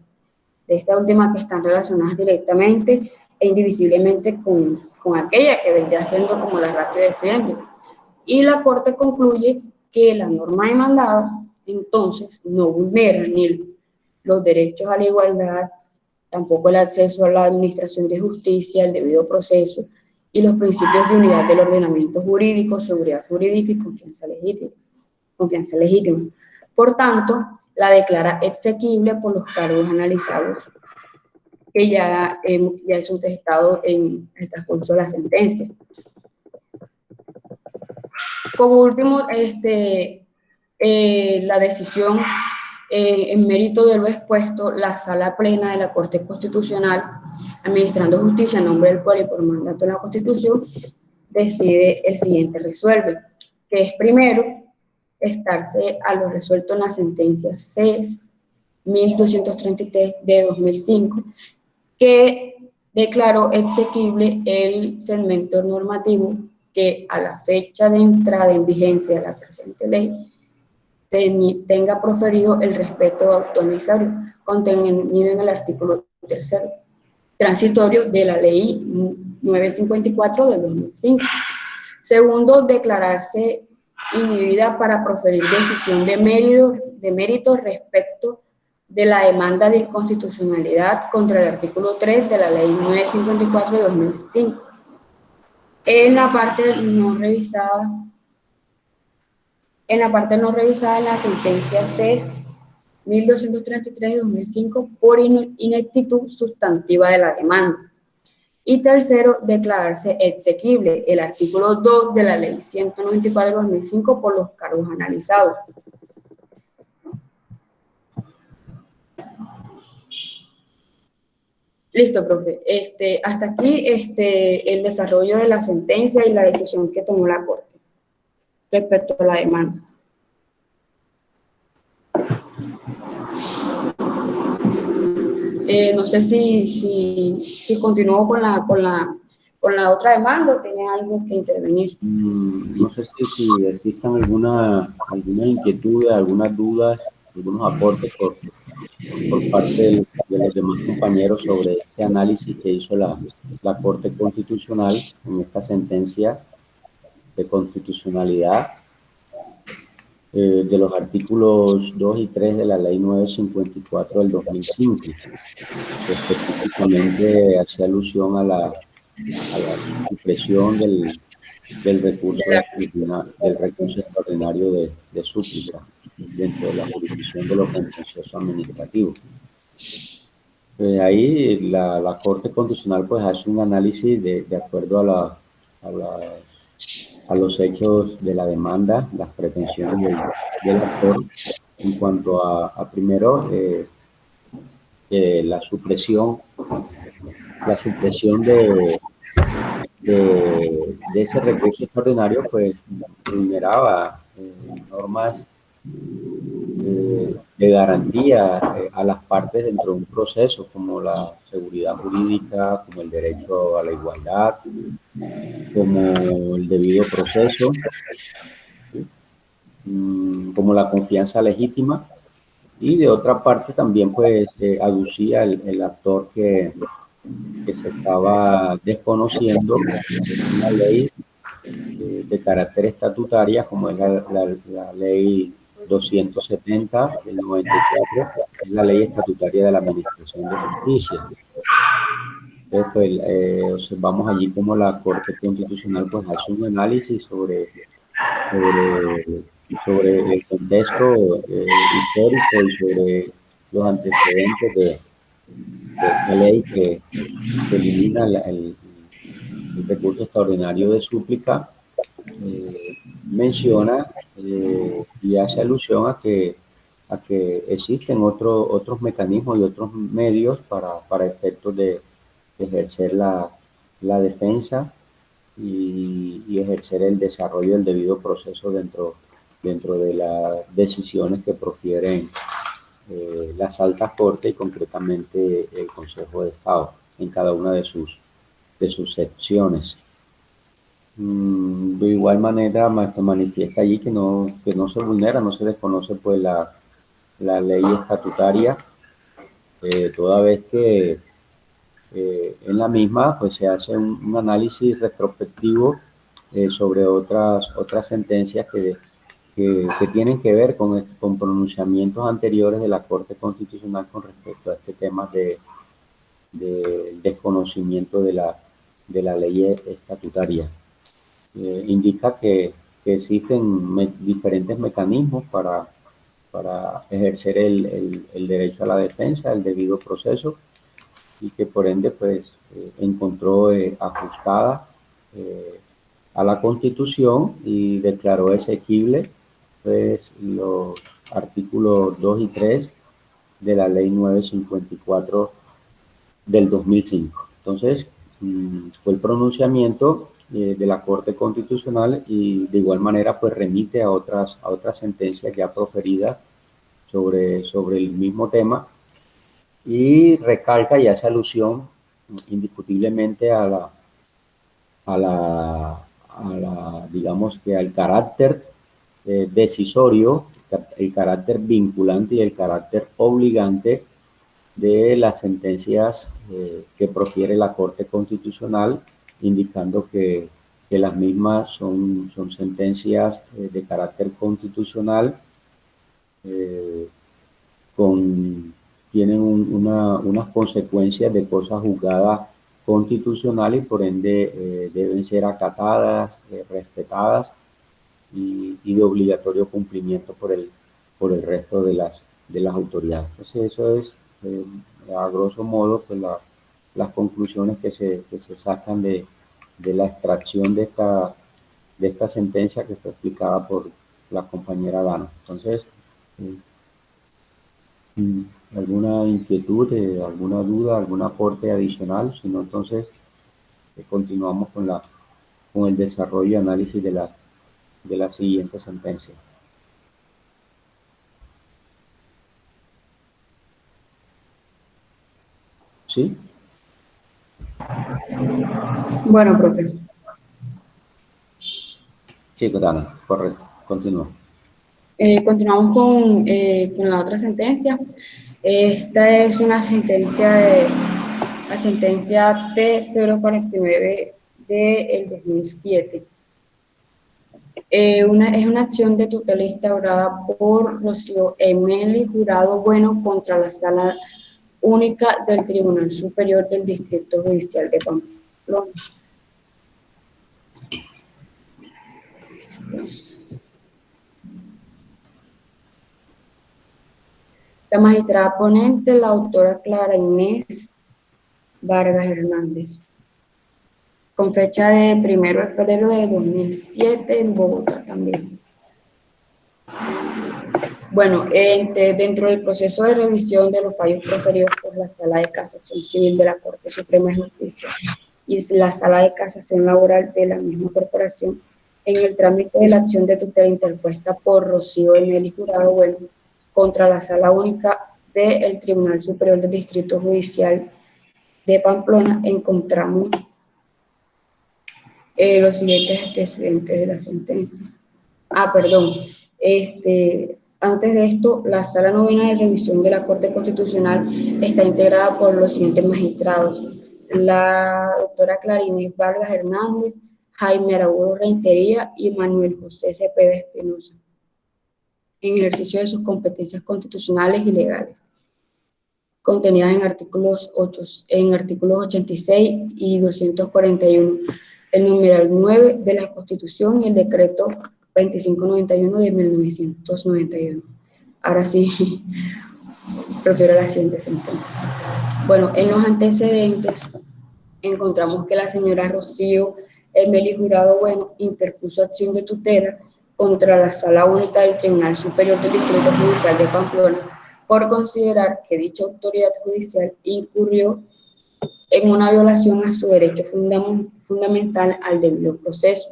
[SPEAKER 4] esta última, que están relacionadas directamente e indivisiblemente con aquella que vendría siendo como la ratio decidendi. Y la Corte concluye que la norma demandada, entonces, no vulnera ni los derechos a la igualdad, tampoco el acceso a la administración de justicia, el debido proceso, y los principios de unidad del ordenamiento jurídico, seguridad jurídica y confianza legítima. Por tanto, la declara exequible por los cargos analizados, que ya he sustentado en el transcurso de la sentencia. Como último, la decisión en mérito de lo expuesto, la Sala Plena de la Corte Constitucional, administrando justicia en nombre del pueblo y por mandato de la Constitución, decide el siguiente resuelve, que es primero estarse a lo resuelto en la sentencia CES 1233 de 2005, que declaró exequible el segmento normativo que a la fecha de entrada en vigencia de la presente ley tenga proferido el respeto autonomizatorio contenido en el artículo 3 transitorio de la ley 954 de 2005. Segundo, declararse inhibida para proferir decisión de mérito respecto de la demanda de inconstitucionalidad contra el artículo 3 de la ley 954 de 2005. En la parte no revisada en la sentencia CES 1233 de 2005 por ineptitud sustantiva de la demanda. Y tercero, declararse exequible el artículo 2 de la ley 194 de 2005 por los cargos analizados. Listo, profe. Hasta aquí el desarrollo de la sentencia y la decisión que tomó la Corte respecto a la demanda. No sé si continúo con la otra demanda o tiene algo que intervenir.
[SPEAKER 1] No sé si existan algunas inquietudes, algunas dudas, algunos aportes por parte de los demás compañeros sobre ese análisis que hizo la Corte Constitucional en esta sentencia de constitucionalidad de los artículos 2 y 3 de la Ley 954 del 2005, que específicamente hace alusión a la supresión del recurso extraordinario de súplica dentro de la jurisdicción de lo contencioso administrativo. Ahí la Corte Constitucional pues hace un análisis de acuerdo a los hechos de la demanda, las pretensiones del actor en cuanto a primero la supresión de ese recurso extraordinario pues vulneraba normas de garantía a las partes dentro de un proceso, como la seguridad jurídica, como el derecho a la igualdad, como el debido proceso, como la confianza legítima, y de otra parte también pues aducía el actor que se estaba desconociendo una ley de carácter estatutaria, como es la ley 270 del 94, es la ley estatutaria de la Administración de Justicia. Entonces, pues, observamos allí como la Corte Constitucional pues hace un análisis sobre el contexto histórico y sobre los antecedentes de esta ley que elimina el recurso extraordinario de súplica. Menciona y hace alusión a que existen otros mecanismos y otros medios para efectos de ejercer la defensa y ejercer el desarrollo del debido proceso dentro de las decisiones que profieren las altas cortes y concretamente el Consejo de Estado en cada una de sus secciones. De igual manera se manifiesta allí que no se vulnera, no se desconoce pues la ley estatutaria, toda vez que en la misma pues se hace un análisis retrospectivo sobre otras sentencias que tienen que ver con pronunciamientos anteriores de la Corte Constitucional con respecto a este tema de desconocimiento de la ley estatutaria. Indica que existen diferentes mecanismos para ejercer el derecho a la defensa, el debido proceso, y que por ende pues encontró ajustada a la Constitución y declaró exequible pues los artículos 2 y 3 de la Ley 954 del 2005. Entonces, fue el pronunciamiento de la Corte Constitucional y de igual manera pues remite a otras sentencias ya proferidas sobre el mismo tema y recalca y hace alusión indiscutiblemente digamos que al carácter decisorio, el carácter vinculante y el carácter obligante de las sentencias que profiere la Corte Constitucional, indicando que las mismas son sentencias de carácter constitucional, tienen unas consecuencias de cosas juzgadas constitucional y por ende deben ser acatadas, respetadas y de obligatorio cumplimiento por el resto de las autoridades. Entonces eso es a grosso modo pues las conclusiones que se sacan de la extracción de esta sentencia que fue explicada por la compañera Dana. Entonces ¿Alguna inquietud, alguna duda, algún aporte adicional? Si no, entonces continuamos con el desarrollo y análisis de la siguiente sentencia. ¿Sí?
[SPEAKER 4] Bueno, profe.
[SPEAKER 1] Sí, Dana, correcto. Continúa.
[SPEAKER 4] Continuamos con la otra sentencia. Esta es una sentencia la sentencia T049 del 2007. Es una acción de tutela instaurada por Rocío Emeli Jurado Bueno contra la Sala Única del Tribunal Superior del Distrito Judicial de Pamplona. La magistrada ponente, la autora Clara Inés Vargas Hernández, con fecha de 1 de febrero de 2007 en Bogotá también. Bueno, dentro del proceso de revisión de los fallos proferidos por la Sala de Casación Civil de la Corte Suprema de Justicia y la Sala de Casación Laboral de la misma corporación, en el trámite de la acción de tutela interpuesta por Rocío Emeli Jurado Bueno contra la Sala Única del Tribunal Superior del Distrito Judicial de Pamplona, encontramos los siguientes antecedentes de la sentencia. Antes de esto, la Sala Novena de Revisión de la Corte Constitucional está integrada por los siguientes magistrados: la doctora Clara Inés Vargas Hernández, Jaime Araújo Rentería y Manuel José Cepeda Espinosa, en ejercicio de sus competencias constitucionales y legales, contenidas en artículos 86 y 241, el numeral 9 de la Constitución y el decreto 2591 de 1991. Ahora sí, prefiero la siguiente sentencia. Bueno, en los antecedentes encontramos que la señora Rocío Emeli Jurado Bueno interpuso acción de tutela contra la Sala Única del Tribunal Superior del Distrito Judicial de Pamplona por considerar que dicha autoridad judicial incurrió en una violación a su derecho fundamental al debido proceso,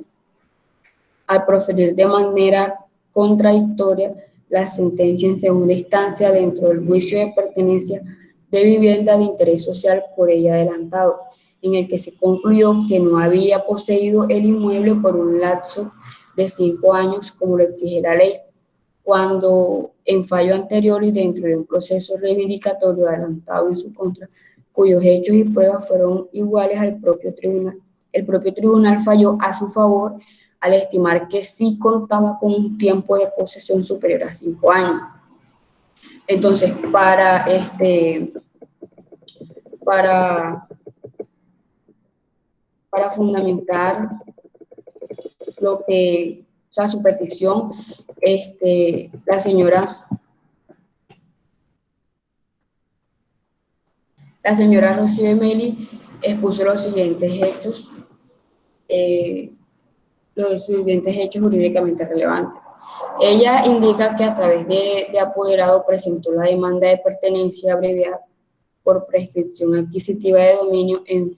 [SPEAKER 4] al proferir de manera contradictoria la sentencia en segunda instancia dentro del juicio de pertenencia de vivienda de interés social por ella adelantado, en el que se concluyó que no había poseído el inmueble por un lapso de 5 años, como lo exige la ley, cuando en fallo anterior y dentro de un proceso reivindicatorio adelantado en su contra, cuyos hechos y pruebas fueron iguales al propio tribunal. El propio tribunal falló a su favor al estimar que sí contaba con un tiempo de posesión superior a 5 años. Entonces, para fundamentar lo que, o sea, su petición, la señora Rocío Emeli expuso los siguientes hechos jurídicamente relevantes. Ella indica que a través de apoderado presentó la demanda de pertenencia abreviada por prescripción adquisitiva de dominio en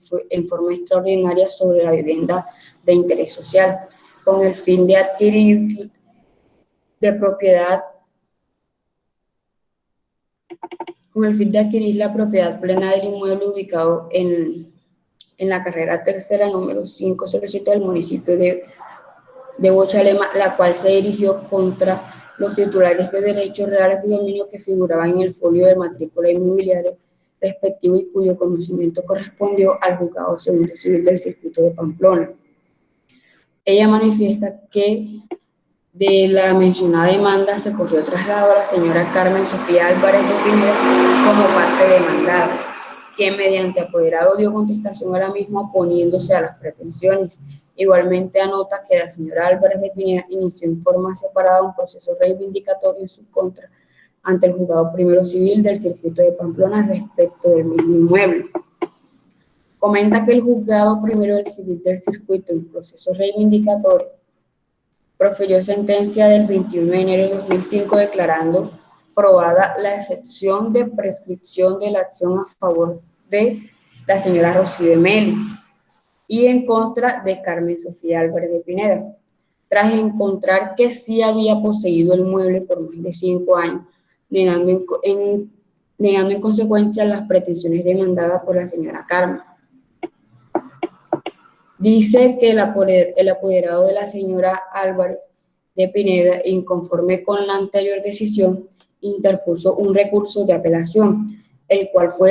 [SPEAKER 4] forma extraordinaria sobre la vivienda de interés social, con el fin de adquirir la propiedad plena del inmueble ubicado en la carrera tercera número 507 del municipio de Bochalema, la cual se dirigió contra los titulares de derechos reales de dominio que figuraban en el folio de matrícula inmobiliaria respectivo y cuyo conocimiento correspondió al Juzgado Segundo Civil del Circuito de Pamplona. Ella manifiesta que de la mencionada demanda se corrió traslado a la señora Carmen Sofía Álvarez de Pineda como parte demandada, quien mediante apoderado dio contestación a la misma oponiéndose a las pretensiones. Igualmente anota que la señora Álvarez de Pineda inició en forma separada un proceso reivindicatorio en su contra ante el Juzgado Primero Civil del Circuito de Pamplona respecto del mismo inmueble. Comenta que el Juzgado Primero del Civil del Circuito en proceso reivindicatorio profirió sentencia del 21 de enero de 2005 declarando probada la excepción de prescripción de la acción a favor de la señora Rocío Meli y en contra de Carmen Sofía Álvarez de Pineda, tras encontrar que sí había poseído el mueble por más de 5 años, negando en consecuencia las pretensiones demandadas por la señora Carmen. Dice que el apoderado de la señora Álvarez de Pineda, inconforme con la anterior decisión, interpuso un recurso de apelación, el cual fue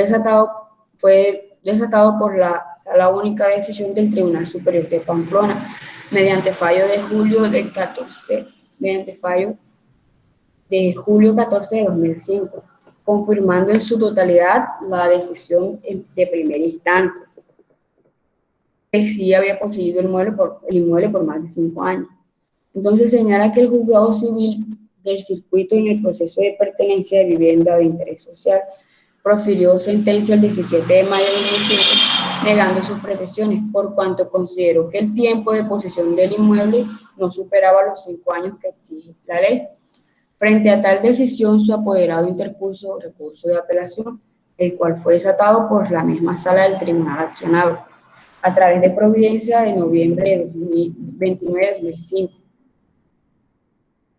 [SPEAKER 4] desatado por la Sala Única de Decisión del Tribunal Superior de Pamplona, mediante fallo de julio 14 de 2005, confirmando en su totalidad la decisión de primera instancia, que sí había poseído el inmueble por más de 5 años. Entonces señala que el juzgado civil del circuito en el proceso de pertenencia de vivienda de interés social profirió sentencia el 17 de mayo de 2005, negando sus pretensiones, por cuanto consideró que el tiempo de posesión del inmueble no superaba los 5 años que exige la ley. Frente a tal decisión, su apoderado interpuso recurso de apelación, el cual fue desatado por la misma sala del tribunal accionado, a través de providencia de noviembre de 2029 de 2005,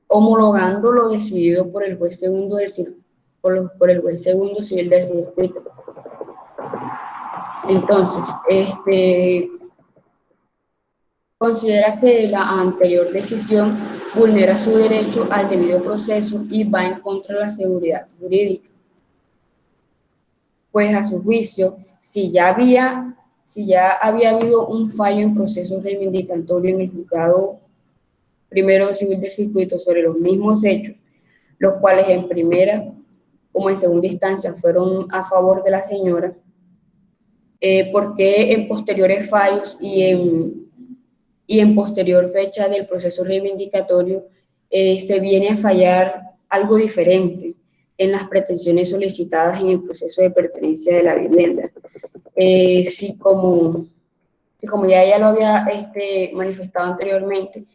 [SPEAKER 4] homologando lo decidido por el juez segundo civil del circuito. Entonces, considera que la anterior decisión vulnera su derecho al debido proceso y va en contra de la seguridad jurídica. Pues a su juicio, si ya había habido un fallo en proceso reivindicatorio en el juzgado primero civil del circuito sobre los mismos hechos, los cuales en primera como en segunda instancia fueron a favor de la señora, porque en posteriores fallos y en posterior fecha del proceso reivindicatorio se viene a fallar algo diferente en las pretensiones solicitadas en el proceso de pertenencia de la vivienda. Si como ya ella lo había manifestado anteriormente,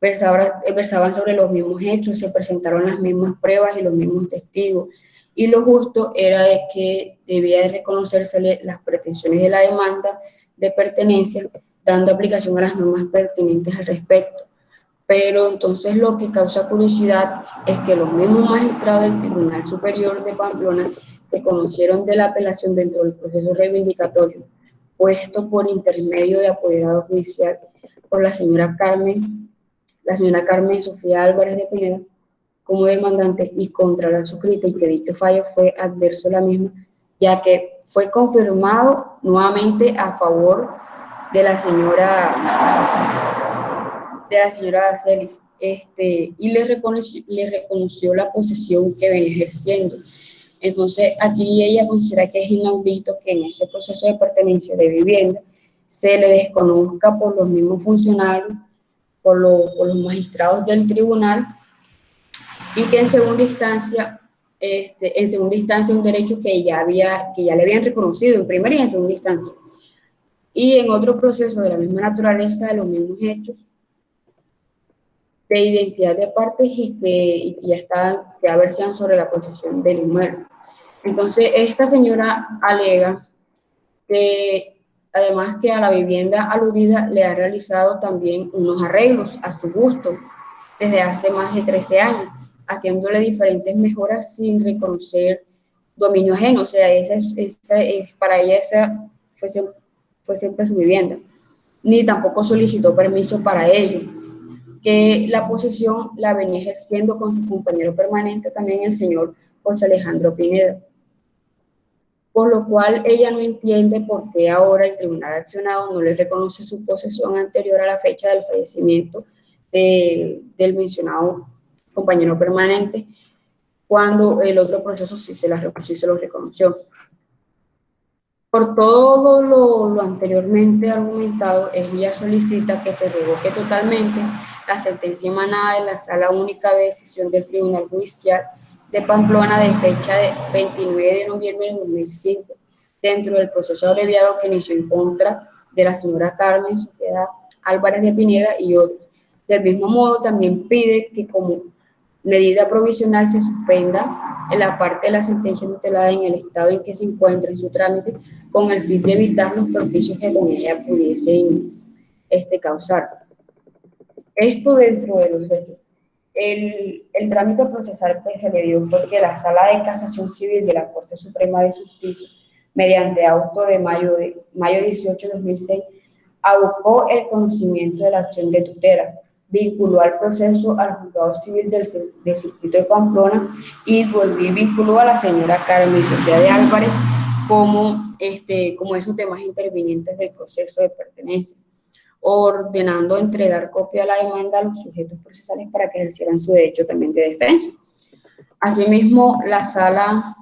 [SPEAKER 4] versaban sobre los mismos hechos, se presentaron las mismas pruebas y los mismos testigos, y lo justo era de que debía de reconocérsele las pretensiones de la demanda de pertenencia, dando aplicación a las normas pertinentes al respecto. Pero entonces lo que causa curiosidad es que los mismos magistrados del Tribunal Superior de Pamplona que conocieron de la apelación dentro del proceso reivindicatorio, puesto por intermedio de apoderado judicial por la señora Carmen Sofía Álvarez de Pineda, como demandante y contra la suscrita, y que dicho fallo fue adverso a la misma, ya que fue confirmado nuevamente a favor de la señora Celis, y le reconoció la posesión que venía ejerciendo. Entonces, aquí ella considera que es inaudito que en ese proceso de pertenencia de vivienda se le desconozca por los mismos funcionarios, por los magistrados del tribunal, y que en segunda instancia un derecho que ya le habían reconocido en primera y en segunda instancia, y en otro proceso de la misma naturaleza, de los mismos hechos, de identidad de partes y que ya versan sobre la posesión del inmueble. Entonces, esta señora alega que además que a la vivienda aludida le ha realizado también unos arreglos a su gusto desde hace más de 13 años, haciéndole diferentes mejoras sin reconocer dominio ajeno. O sea, para ella esa fue siempre su vivienda, ni tampoco solicitó permiso para ello, que la posesión la venía ejerciendo con su compañero permanente también, el señor José Alejandro Pineda. Por lo cual ella no entiende por qué ahora el tribunal accionado no le reconoce su posesión anterior a la fecha del fallecimiento del mencionado compañero permanente, cuando el otro proceso sí se lo reconoció. Por todo lo anteriormente argumentado, ella solicita que se revoque totalmente la sentencia emanada de la Sala Única de Decisión del Tribunal Judicial de Pamplona de fecha de 29 de noviembre de 2005, dentro del proceso abreviado que inició en contra de la señora Carmen Sofía Álvarez de Pineda y otros. Del mismo modo, también pide que como medida provisional se suspenda en la parte de la sentencia tutelada en el estado en que se encuentra en su trámite, con el fin de evitar los perjuicios que con ella pudiesen causar. Esto dentro de los hechos. El trámite procesal que se le dio fue que la Sala de Casación Civil de la Corte Suprema de Justicia, mediante auto de mayo 18 de 2006, abocó el conocimiento de la acción de tutela, vinculó al proceso al juzgado civil del circuito de Pamplona y vinculó a la señora Carmen Sofía de Álvarez como esos demás intervinientes del proceso de pertenencia, ordenando entregar copia de la demanda a los sujetos procesales para que ejercieran su derecho también de defensa. Asimismo, la Sala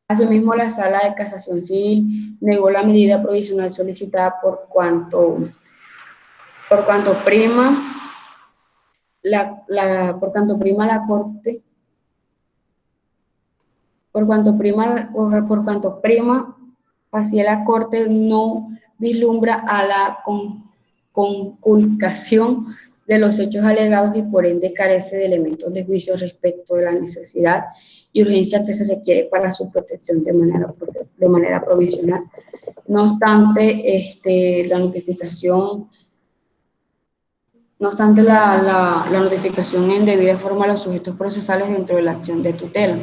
[SPEAKER 4] de Casación Civil negó la medida provisional solicitada por cuanto prima la Corte, hacia la Corte no vislumbra a la conculcación de los hechos alegados y por ende carece de elementos de juicio respecto de la necesidad y urgencia que se requiere para su protección de manera provisional. No obstante, la notificación en debida forma a los sujetos procesales dentro de la acción de tutela.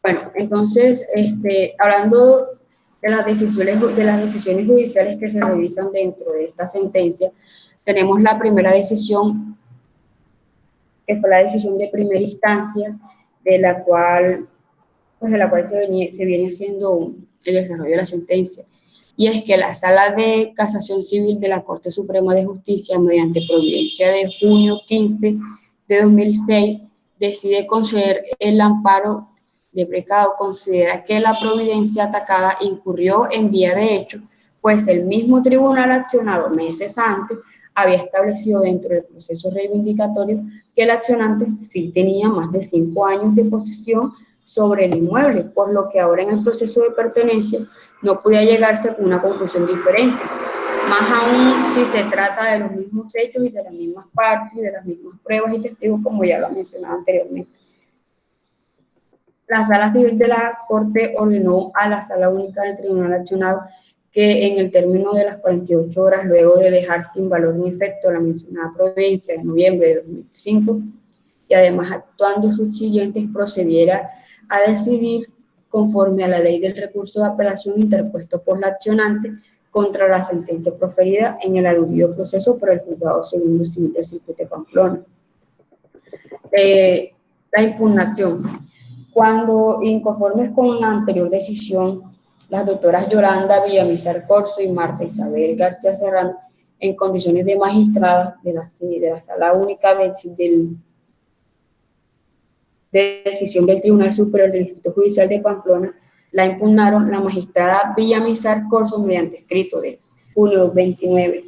[SPEAKER 4] Bueno, entonces, hablando de las decisiones judiciales que se revisan dentro de esta sentencia, tenemos la primera decisión, que fue la decisión de primera instancia, de la cual se viene haciendo el desarrollo de la sentencia. Y es que la Sala de Casación Civil de la Corte Suprema de Justicia, mediante providencia de junio 15 de 2006, decide conceder el amparo de precado. Considera que la providencia atacada incurrió en vía de hecho, pues el mismo tribunal accionado meses antes había establecido dentro del proceso reivindicatorio que el accionante sí tenía más de 5 años de posesión sobre el inmueble, por lo que ahora en el proceso de pertenencia no podía llegarse a una conclusión diferente, más aún si se trata de los mismos hechos y de las mismas partes y de las mismas pruebas y testigos, como ya lo mencionaba anteriormente. La Sala Civil de la Corte ordenó a la Sala Única del Tribunal Accionado que en el término de las 48 horas, luego de dejar sin valor ni efecto la mencionada providencia de noviembre de 2005, y además actuando subsiguientes, procediera a decidir conforme a la ley del recurso de apelación interpuesto por la accionante contra la sentencia proferida en el aludido proceso por el juzgado segundo civil del circuito de Pamplona. La impugnación. Cuando, inconformes con la anterior decisión, las doctoras Yolanda Villamizar Corzo y Marta Isabel García Serrano, en condiciones de magistradas de la Sala Única de decisión del Tribunal Superior del Distrito Judicial de Pamplona, la impugnaron. La magistrada Villamizar Corzo, mediante escrito de julio 29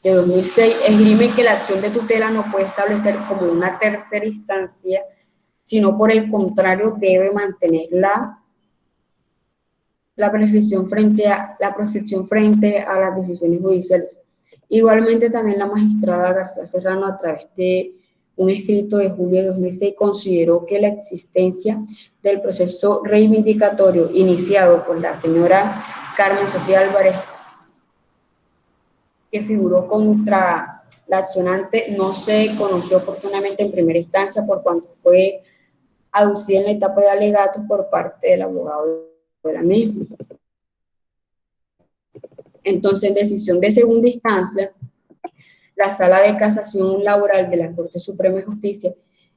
[SPEAKER 4] de 2006, esgrime que la acción de tutela no puede establecer como una tercera instancia, sino por el contrario debe mantener la prescripción frente a las decisiones judiciales. Igualmente también la magistrada García Serrano, a través de un escrito de julio de 2006, consideró que la existencia del proceso reivindicatorio iniciado por la señora Carmen Sofía Álvarez, que figuró contra la accionante, no se conoció oportunamente en primera instancia, por cuanto fue aducida en la etapa de alegatos por parte del abogado de la misma. Entonces, en decisión de segunda instancia, la Sala de Casación Laboral de la Corte Suprema de Justicia,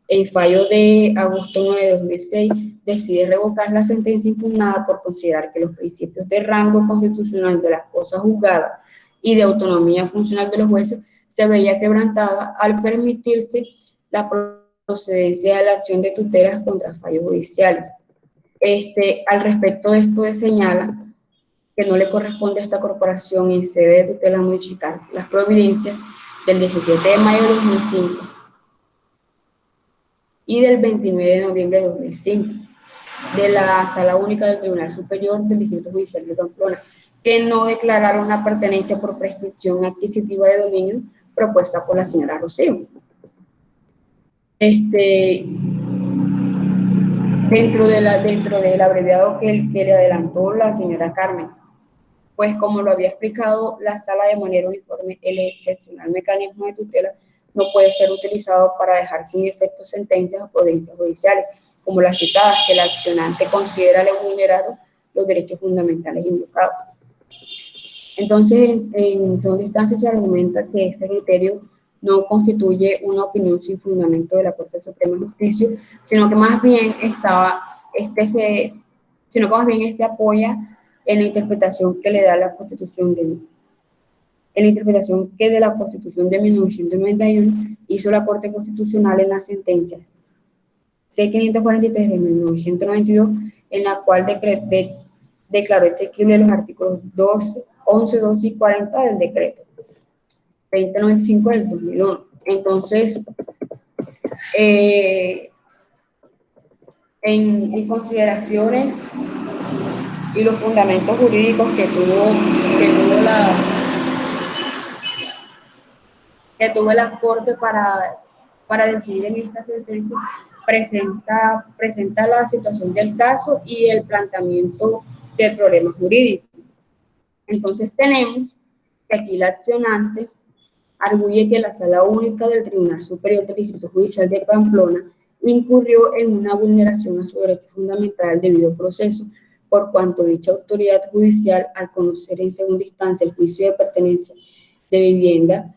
[SPEAKER 4] en fallo de agosto 9 de 2006, decide revocar la sentencia impugnada por considerar que los principios de rango constitucional de las cosas juzgadas y de autonomía funcional de los jueces se veía quebrantada al permitirse la procedencia de la acción de tutelas contra fallos judiciales. Al respecto de esto, señala que no le corresponde a esta corporación en sede de tutela modificar las providencias del 17 de mayo de 2005 y del 29 de noviembre de 2005 de la Sala Única del Tribunal Superior del Distrito Judicial de Pamplona, que no declararon la pertenencia por prescripción adquisitiva de dominio propuesta por la señora Rocío. Dentro del abreviado que le adelantó la señora Carmen, pues como lo había explicado, la sala de manera uniforme, el excepcional mecanismo de tutela no puede ser utilizado para dejar sin efecto sentencias o providencias judiciales, como las citadas, que el accionante considera le vulneraron los derechos fundamentales invocados. Entonces, en segunda instancia se argumenta que este criterio no constituye una opinión sin fundamento de la Corte Suprema de Justicia, sino que más bien apoya en la interpretación que le da la Constitución de 1991 hizo la Corte Constitucional en las sentencias C-543 de 1992, en la cual declaró exequible los artículos 11, 12 y 40 del decreto 2095 del 2001. Entonces, en consideraciones y los fundamentos jurídicos que tuvo la Corte para decidir en esta sentencia, presenta la situación del caso y el planteamiento del problema jurídico. Entonces tenemos que aquí la accionante arguye que la Sala Única del Tribunal Superior del Distrito Judicial de Pamplona incurrió en una vulneración a su derecho fundamental al debido proceso, por cuanto dicha autoridad judicial, al conocer en segunda instancia el juicio de pertenencia de vivienda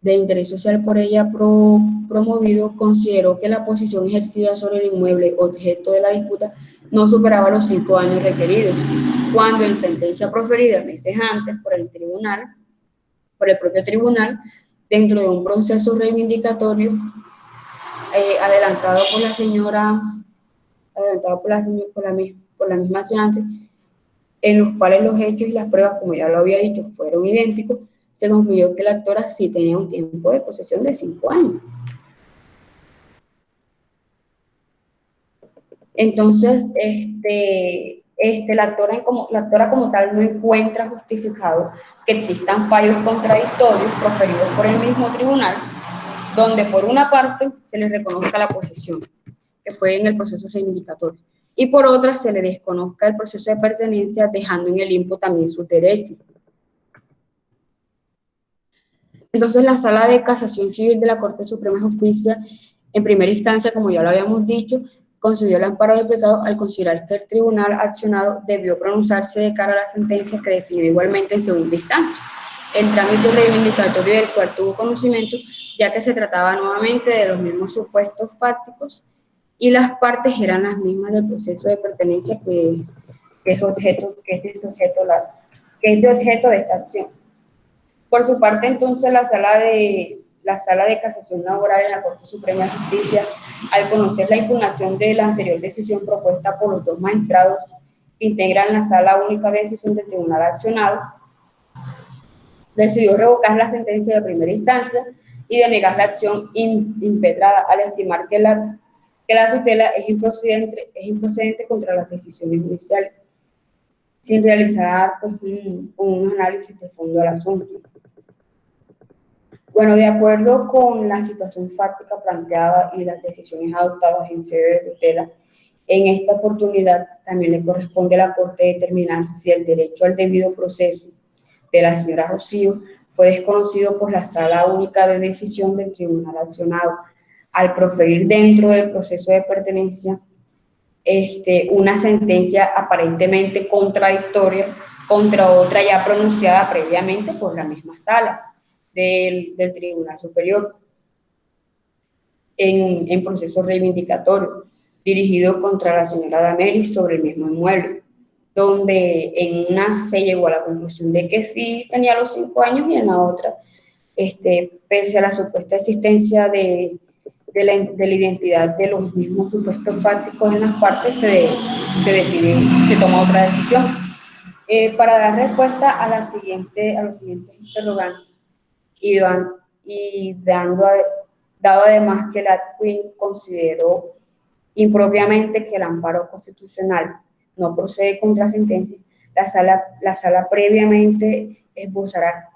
[SPEAKER 4] de interés social por ella promovido, consideró que la posición ejercida sobre el inmueble objeto de la disputa no superaba los 5 años requeridos, cuando en sentencia proferida meses antes por el propio tribunal, dentro de un proceso reivindicatorio adelantado por la misma accionante, en los cuales los hechos y las pruebas, como ya lo había dicho, fueron idénticos, se concluyó que la actora sí tenía un tiempo de posesión de 5 años. Entonces, la actora como tal no encuentra justificado que existan fallos contradictorios proferidos por el mismo tribunal, donde por una parte se le reconozca la posesión, que fue en el proceso reivindicatorio, y por otra se le desconozca el proceso de pertenencia, dejando en el limbo también sus derechos. Entonces, la Sala de Casación Civil de la Corte Suprema de Justicia, en primera instancia, como ya lo habíamos dicho, concedió el amparo del pecado al considerar que el tribunal accionado debió pronunciarse de cara a la sentencia que definió igualmente en segunda instancia el trámite reivindicatorio del cual tuvo conocimiento, ya que se trataba nuevamente de los mismos supuestos fácticos y las partes eran las mismas del proceso de pertenencia que es de objeto de esta acción. Por su parte, entonces, la Sala de Casación Laboral en la Corte Suprema de Justicia, al conocer la impugnación de la anterior decisión propuesta por los 2 magistrados que integran la Sala Única de Decisión del Tribunal Accionado, decidió revocar la sentencia de primera instancia y denegar la acción impetrada, al estimar que la tutela es improcedente contra las decisiones judiciales, sin realizar pues, un análisis de fondo del asunto. Bueno, de acuerdo con la situación fáctica planteada y las decisiones adoptadas en sede de tutela, en esta oportunidad también le corresponde a la Corte determinar si el derecho al debido proceso de la señora Rocío fue desconocido por la Sala Única de Decisión del Tribunal Accionado, al proferir dentro del proceso de pertenencia una sentencia aparentemente contradictoria contra otra ya pronunciada previamente por la misma Sala del Tribunal Superior en proceso reivindicatorio, dirigido contra la señora Dameris sobre el mismo inmueble, donde en una se llegó a la conclusión de que sí tenía los 5 años y en la otra, pese a la supuesta existencia de la identidad de los mismos supuestos fácticos en las partes, se toma otra decisión. Para dar respuesta a los siguientes interrogantes, dado además que la Queen consideró impropiamente que el amparo constitucional no procede contra sentencia, la sala previamente esbozará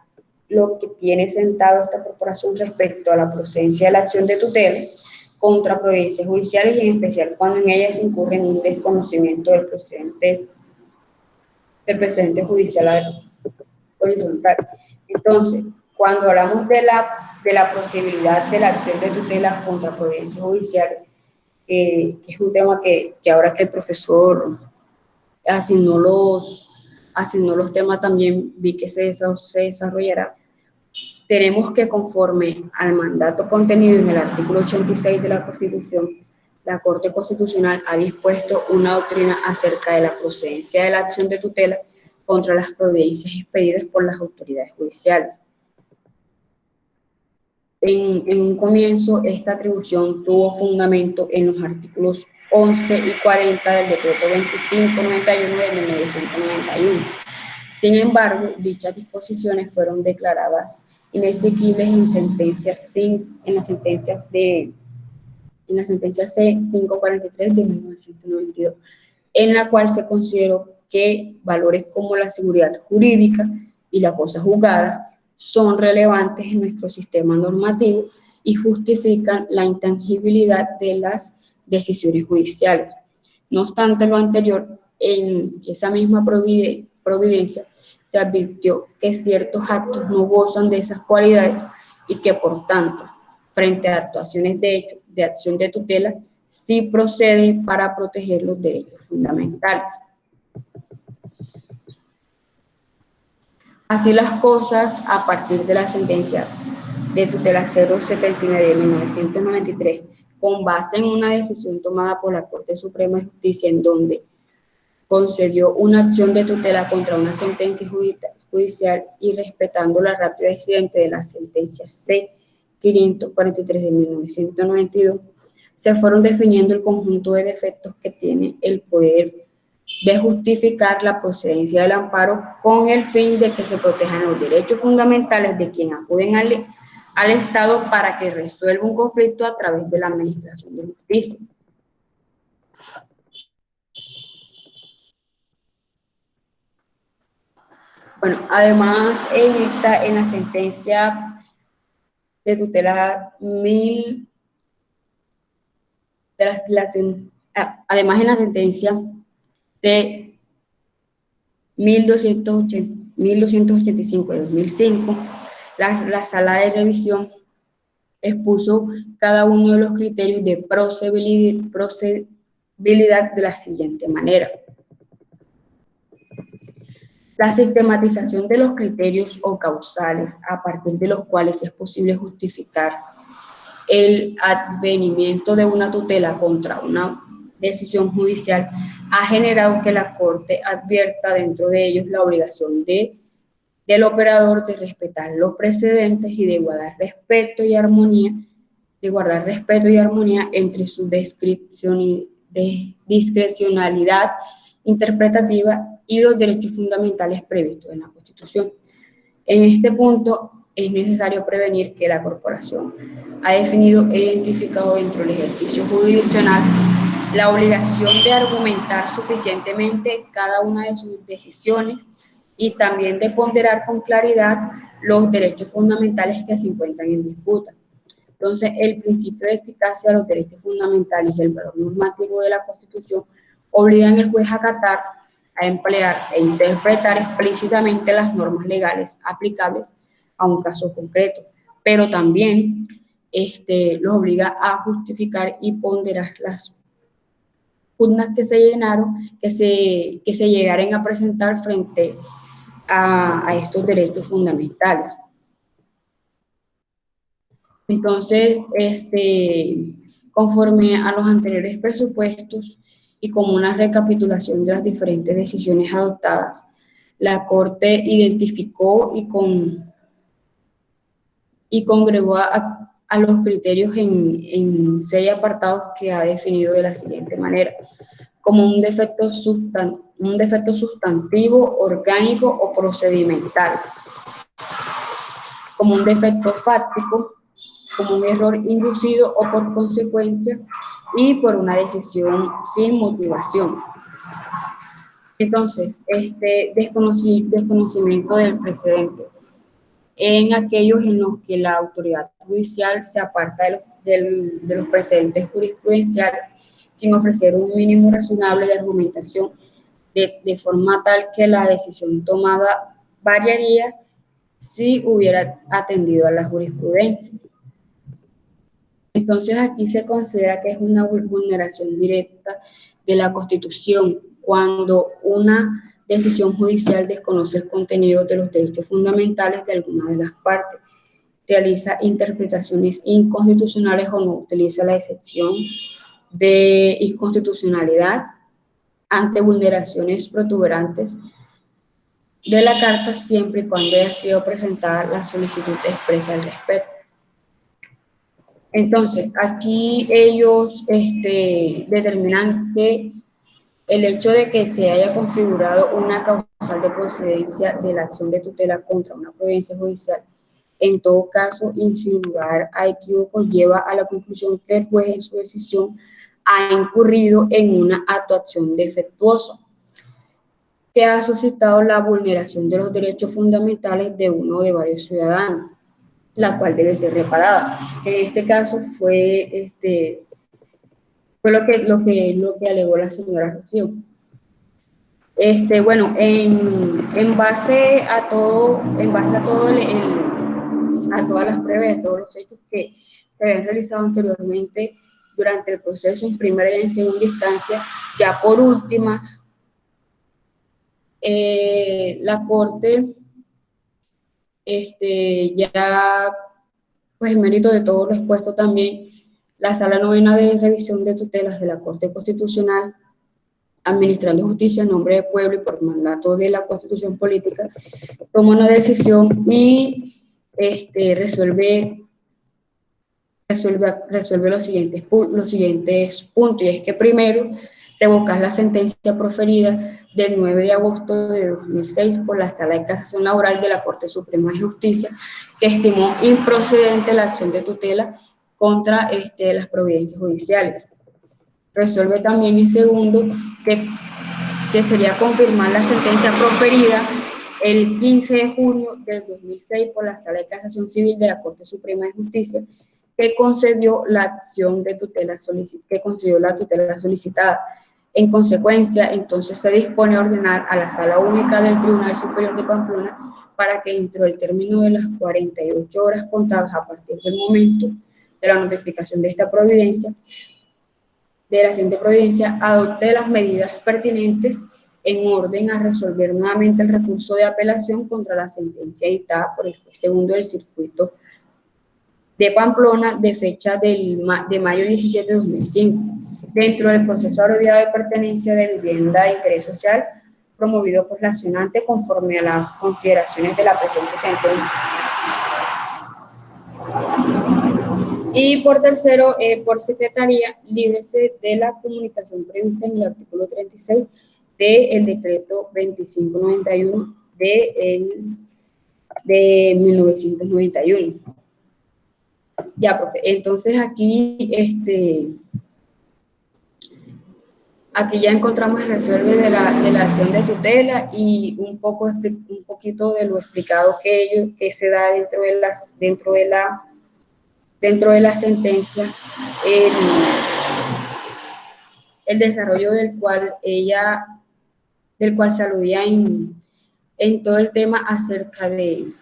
[SPEAKER 4] lo que tiene sentado esta corporación respecto a la procedencia de la acción de tutela contra providencias judiciales y en especial cuando en ellas se incurre en un desconocimiento del precedente judicial horizontal. Entonces, cuando hablamos de la posibilidad de la acción de tutela contra providencias judiciales, que es un tema que ahora que el profesor asignó los temas, también vi que se desarrollará. Tenemos que, conforme al mandato contenido en el artículo 86 de la Constitución, la Corte Constitucional ha dispuesto una doctrina acerca de la procedencia de la acción de tutela contra las providencias expedidas por las autoridades judiciales. En un comienzo, esta atribución tuvo fundamento en los artículos 11 y 40 del Decreto 2591 de 1991. Sin embargo, dichas disposiciones fueron declaradas inexequibles en la sentencia C-543 de 1992, en la cual se consideró que valores como la seguridad jurídica y la cosa juzgada son relevantes en nuestro sistema normativo y justifican la intangibilidad de las decisiones judiciales. No obstante lo anterior, en esa misma providencia se advirtió que ciertos actos no gozan de esas cualidades y que, por tanto, frente a actuaciones de acción de tutela, sí proceden para proteger los derechos fundamentales. Así las cosas, a partir de la sentencia de tutela 079 de 1993, con base en una decisión tomada por la Corte Suprema de Justicia, en donde concedió una acción de tutela contra una sentencia judicial y respetando la ratio decidente de la sentencia C-543 de 1992, se fueron definiendo el conjunto de defectos que tiene el poder de justificar la procedencia del amparo con el fin de que se protejan los derechos fundamentales de quienes acuden al Estado para que resuelva un conflicto a través de la administración de justicia. Bueno, además en la sentencia de tutela además en la sentencia de 1285 de 2005, la sala de revisión expuso cada uno de los criterios de procedibilidad de la siguiente manera. La sistematización de los criterios o causales a partir de los cuales es posible justificar el advenimiento de una tutela contra una decisión judicial ha generado que la Corte advierta dentro de ellos la obligación del operador de respetar los precedentes y de guardar respeto y armonía entre su discrecionalidad interpretativa y los derechos fundamentales previstos en la Constitución. En este punto es necesario prevenir que la corporación ha definido e identificado dentro del ejercicio jurisdiccional la obligación de argumentar suficientemente cada una de sus decisiones y también de ponderar con claridad los derechos fundamentales que se encuentran en disputa. Entonces, el principio de eficacia de los derechos fundamentales y el valor normativo de la Constitución obligan al juez a acatar, a emplear e interpretar explícitamente las normas legales aplicables a un caso concreto, pero también los obliga a justificar y ponderar las pugnas que se llegaren a presentar frente a estos derechos fundamentales. Entonces, conforme a los anteriores presupuestos y como una recapitulación de las diferentes decisiones adoptadas, la Corte identificó y congregó a los criterios en 6 apartados que ha definido de la siguiente manera: como un defecto sustantivo, orgánico o procedimental, como un defecto fáctico, como un error inducido o por consecuencia, y por una decisión sin motivación. Entonces, desconocimiento del precedente. en aquellos en los que la autoridad judicial se aparta de los precedentes jurisprudenciales sin ofrecer un mínimo razonable de argumentación de forma tal que la decisión tomada variaría si hubiera atendido a la jurisprudencia. Entonces aquí se considera que es una vulneración directa de la Constitución cuando una decisión judicial desconoce el contenido de los derechos fundamentales de alguna de las partes, realiza interpretaciones inconstitucionales o no utiliza la excepción de inconstitucionalidad ante vulneraciones protuberantes de la Carta siempre y cuando haya sido presentada la solicitud expresa al respecto. Entonces, aquí ellos determinan que el hecho de que se haya configurado una causal de procedencia de la acción de tutela contra una providencia judicial, en todo caso, y sin lugar a equívocos, lleva a la conclusión que el juez en su decisión ha incurrido en una actuación defectuosa que ha suscitado la vulneración de los derechos fundamentales de uno de varios ciudadanos, la cual debe ser reparada. En este caso fue lo que alegó la señora Rocío. Bueno, en base a todas las pruebas, a todos los hechos que se habían realizado anteriormente durante el proceso en primera y en segunda instancia, ya por últimas, la Corte, ya, pues en mérito de todo lo expuesto también, la Sala Novena de Revisión de Tutelas de la Corte Constitucional, administrando justicia en nombre del pueblo y por mandato de la Constitución Política, toma una decisión y resuelve los siguientes puntos, y es que primero, revocar la sentencia proferida del 9 de agosto de 2006 por la Sala de Casación Laboral de la Corte Suprema de Justicia, que estimó improcedente la acción de tutela contra las providencias judiciales. Resuelve también en segundo que sería confirmar la sentencia proferida el 15 de junio del 2006 por la Sala de Casación Civil de la Corte Suprema de Justicia, que concedió la tutela solicitada. En consecuencia, entonces se dispone a ordenar a la Sala Única del Tribunal Superior de Pamplona para que dentro del término de las 48 horas contadas a partir del momento de la notificación de esta providencia, de la siguiente providencia, adopte las medidas pertinentes en orden a resolver nuevamente el recurso de apelación contra la sentencia dictada por el juez segundo del circuito de Pamplona de fecha de mayo 17 de 2005, dentro del proceso abreviado de pertenencia de vivienda de interés social promovido por la accionante conforme a las consideraciones de la presente sentencia. Y por tercero, por secretaría, líbrese de la comunicación prevista en el artículo 36 del decreto 2591 de 1991. Ya, profe. Entonces aquí, aquí ya encontramos el resuelve de la acción de tutela y un poquito de lo explicado que se da dentro de la sentencia, el desarrollo del cual se aludía en todo el tema acerca de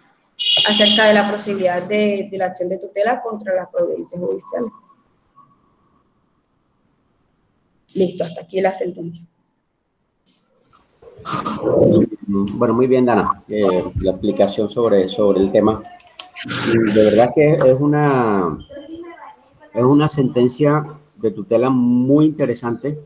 [SPEAKER 4] la posibilidad de la acción de tutela contra la providencia judicial. Listo, hasta aquí la sentencia.
[SPEAKER 1] Bueno, muy bien, Dana, la explicación sobre el tema. De verdad que es una sentencia de tutela muy interesante,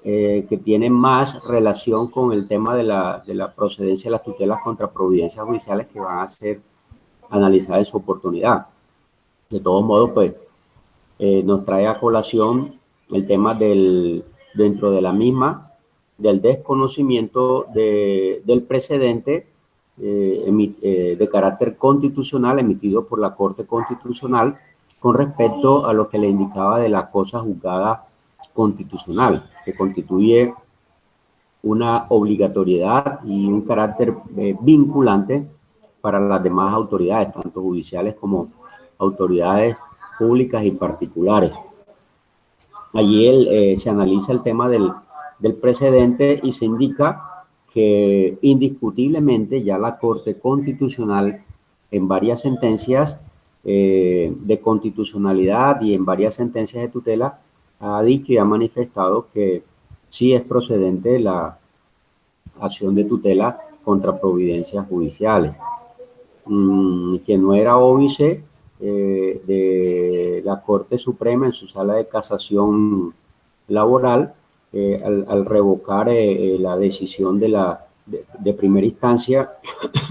[SPEAKER 1] que tiene más relación con el tema de la procedencia de las tutelas contra providencias judiciales que van a ser analizadas en su oportunidad. De todos modos, pues, nos trae a colación el tema dentro de la misma, del desconocimiento del precedente de carácter constitucional emitido por la Corte Constitucional con respecto a lo que le indicaba de la cosa juzgada constitucional, que constituye una obligatoriedad y un carácter vinculante para las demás autoridades, tanto judiciales como autoridades públicas y particulares. Allí se analiza el tema del precedente y se indica que indiscutiblemente ya la Corte Constitucional en varias sentencias de constitucionalidad y en varias sentencias de tutela ha dicho y ha manifestado que sí es procedente la acción de tutela contra providencias judiciales, que no era óbice de la Corte Suprema en su sala de casación laboral al revocar la decisión de primera instancia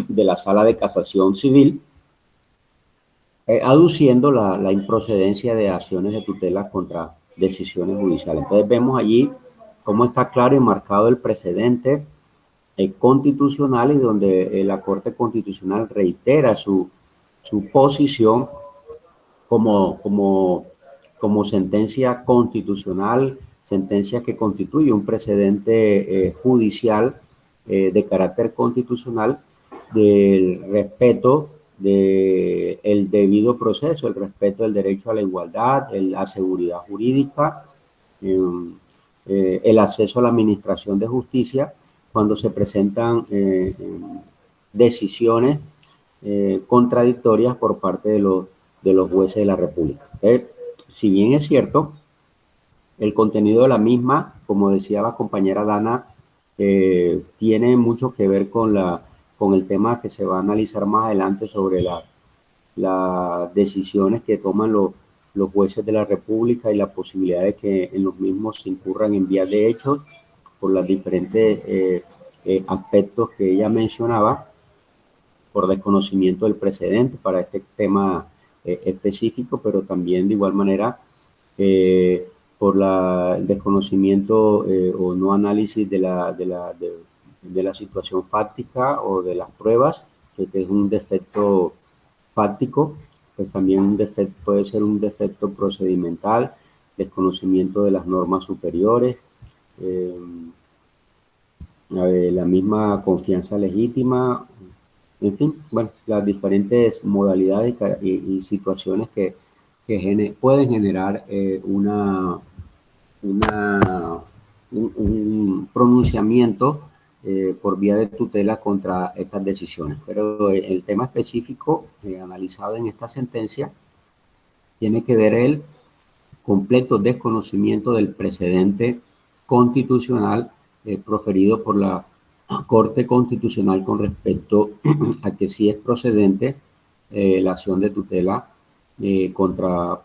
[SPEAKER 1] de la sala de casación civil, aduciendo la improcedencia de acciones de tutela contra decisiones judiciales. Entonces vemos allí cómo está claro y marcado el precedente constitucional y donde la Corte Constitucional reitera su posición como sentencia constitucional, sentencia que constituye un precedente judicial de carácter constitucional del respeto del debido proceso, el respeto del derecho a la igualdad, la seguridad jurídica, el acceso a la administración de justicia cuando se presentan decisiones contradictorias por parte de los jueces de la República. Si bien es cierto, el contenido de la misma, como decía la compañera Dana, tiene mucho que ver con el tema que se va a analizar más adelante sobre las decisiones que toman los jueces de la República y la posibilidad de que en los mismos se incurran en vías de hechos por los diferentes aspectos que ella mencionaba, por desconocimiento del precedente para este tema específico, pero también de igual manera por el desconocimiento o no análisis de la situación fáctica o de las pruebas, que es un defecto fáctico, pues también puede ser un defecto procedimental, desconocimiento de las normas superiores, la misma confianza legítima, en fin, bueno, las diferentes modalidades y situaciones que pueden generar un pronunciamiento por vía de tutela contra estas decisiones. Pero el tema específico analizado en esta sentencia tiene que ver el completo desconocimiento del precedente constitucional proferido por la Corte Constitucional con respecto a que sí es procedente la acción de tutela contra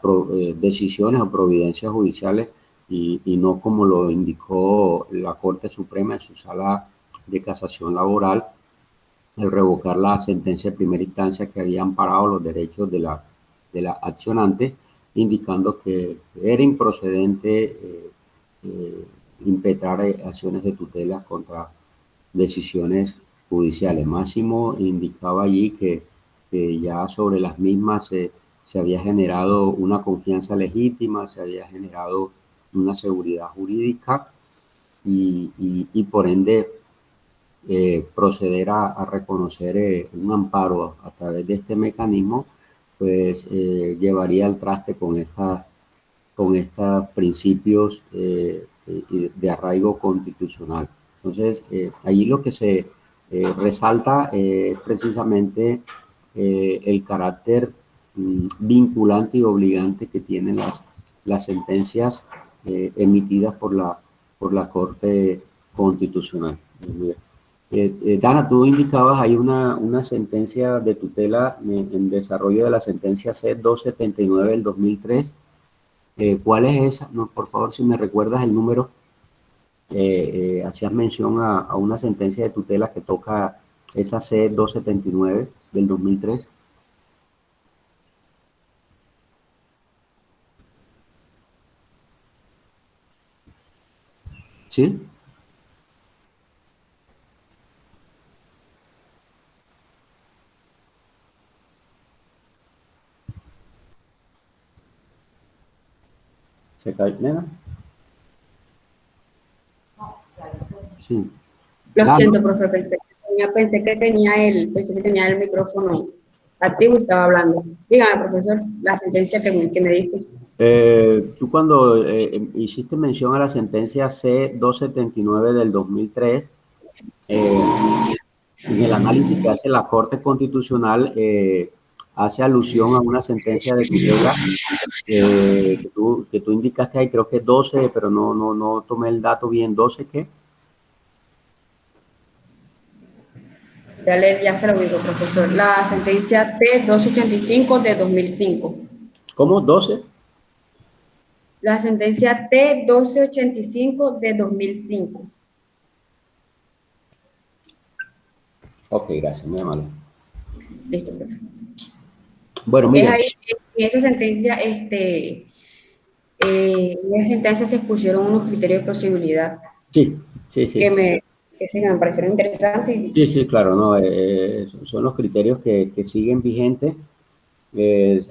[SPEAKER 1] decisiones o providencias judiciales y no como lo indicó la Corte Suprema en su sala de casación laboral al revocar la sentencia de primera instancia que había amparado los derechos de la accionante, indicando que era improcedente impetrar acciones de tutela contra decisiones judiciales. Máximo indicaba allí que ya sobre las mismas se había generado una confianza legítima, se había generado una seguridad jurídica y por ende proceder a reconocer un amparo a través de este mecanismo, pues llevaría al traste con estos principios de arraigo constitucional. Entonces, allí lo que se resalta es precisamente el carácter vinculante y obligante que tienen las sentencias emitidas por la Corte Constitucional. Dana, tú indicabas ahí una sentencia de tutela en desarrollo de la sentencia C-279 del 2003. ¿Cuál es esa? No, por favor, si me recuerdas el número. Hacías mención a una sentencia de tutela que toca esa C-279 del 2003. ¿Sí? ¿Se cae, nena? Sí.
[SPEAKER 4] Lo siento, profe, pensé que Pensé que tenía el micrófono activo y estaba hablando. Dígame, profesor, la sentencia que me dice.
[SPEAKER 1] Tú cuando hiciste mención a la sentencia C-279 del 2003, en el análisis que hace la Corte Constitucional, hace alusión a una sentencia de tutela que tú indicaste ahí, creo que 12, pero no tomé el dato bien. ¿12 qué?
[SPEAKER 4] Ya se lo digo, profesor. La sentencia T-285 de 2005.
[SPEAKER 1] ¿Cómo? ¿12?
[SPEAKER 4] La sentencia T-1285 de 2005.
[SPEAKER 1] Ok, gracias, muy amable.
[SPEAKER 4] Listo, profesor.
[SPEAKER 1] Bueno, mira.
[SPEAKER 4] Ahí, en esa sentencia, se expusieron unos criterios de posibilidad.
[SPEAKER 1] Sí.
[SPEAKER 4] Que me parecieron interesantes.
[SPEAKER 1] Sí, claro, no, son los criterios que siguen vigentes,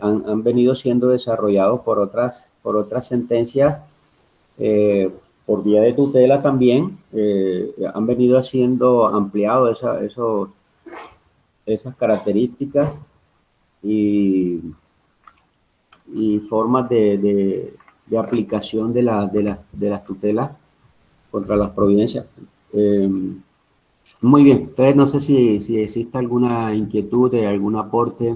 [SPEAKER 1] han venido siendo desarrollados por otras sentencias, por vía de tutela también, han venido siendo ampliados esas características y formas de aplicación de las tutelas contra las providencias. Muy bien, entonces no sé si existe alguna inquietud, algún aporte,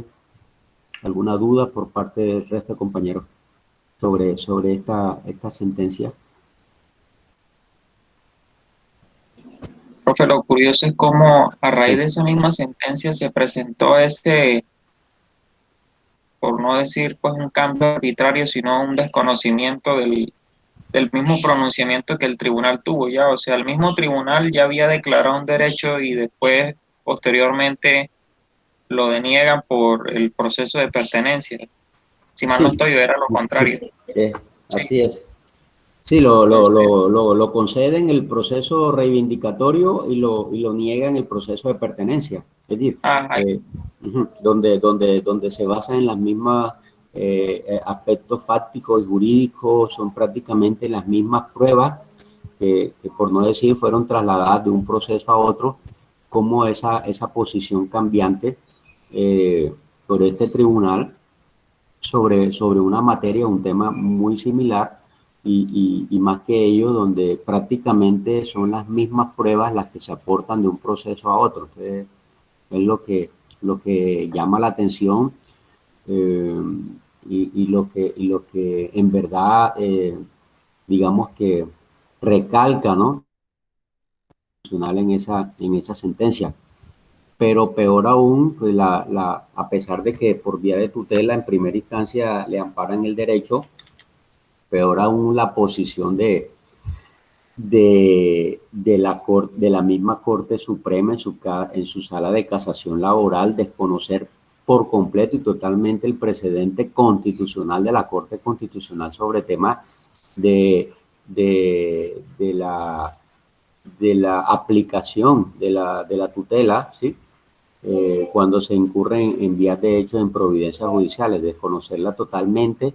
[SPEAKER 1] alguna duda por parte del resto de compañeros sobre esta sentencia.
[SPEAKER 5] Profe, lo curioso es cómo a raíz de esa misma sentencia se presentó por no decir pues un cambio arbitrario, sino un desconocimiento del mismo pronunciamiento que el tribunal tuvo ya. O sea, el mismo tribunal ya había declarado un derecho y después, posteriormente, lo deniegan por el proceso de pertenencia. Si mal no estoy, era lo contrario.
[SPEAKER 1] Sí, así es. Sí, lo conceden el proceso reivindicatorio y lo niegan el proceso de pertenencia. Es decir, donde se basa en las mismas aspectos fácticos y jurídicos, son prácticamente las mismas pruebas que por no decir fueron trasladadas de un proceso a otro, como esa posición cambiante por este tribunal sobre una materia, un tema muy similar, y más que ello, donde prácticamente son las mismas pruebas las que se aportan de un proceso a otro. Entonces, es lo que llama la atención y lo que en verdad, digamos que recalca, ¿no?, en esa sentencia. Pero peor aún, pues a pesar de que por vía de tutela en primera instancia le amparan el derecho, peor aún la posición de la misma Corte Suprema en su sala de casación laboral, desconocer por completo y totalmente el precedente constitucional de la Corte Constitucional sobre temas de la aplicación de la tutela, ¿sí? Cuando se incurre en vías de hecho en providencias judiciales, desconocerla totalmente,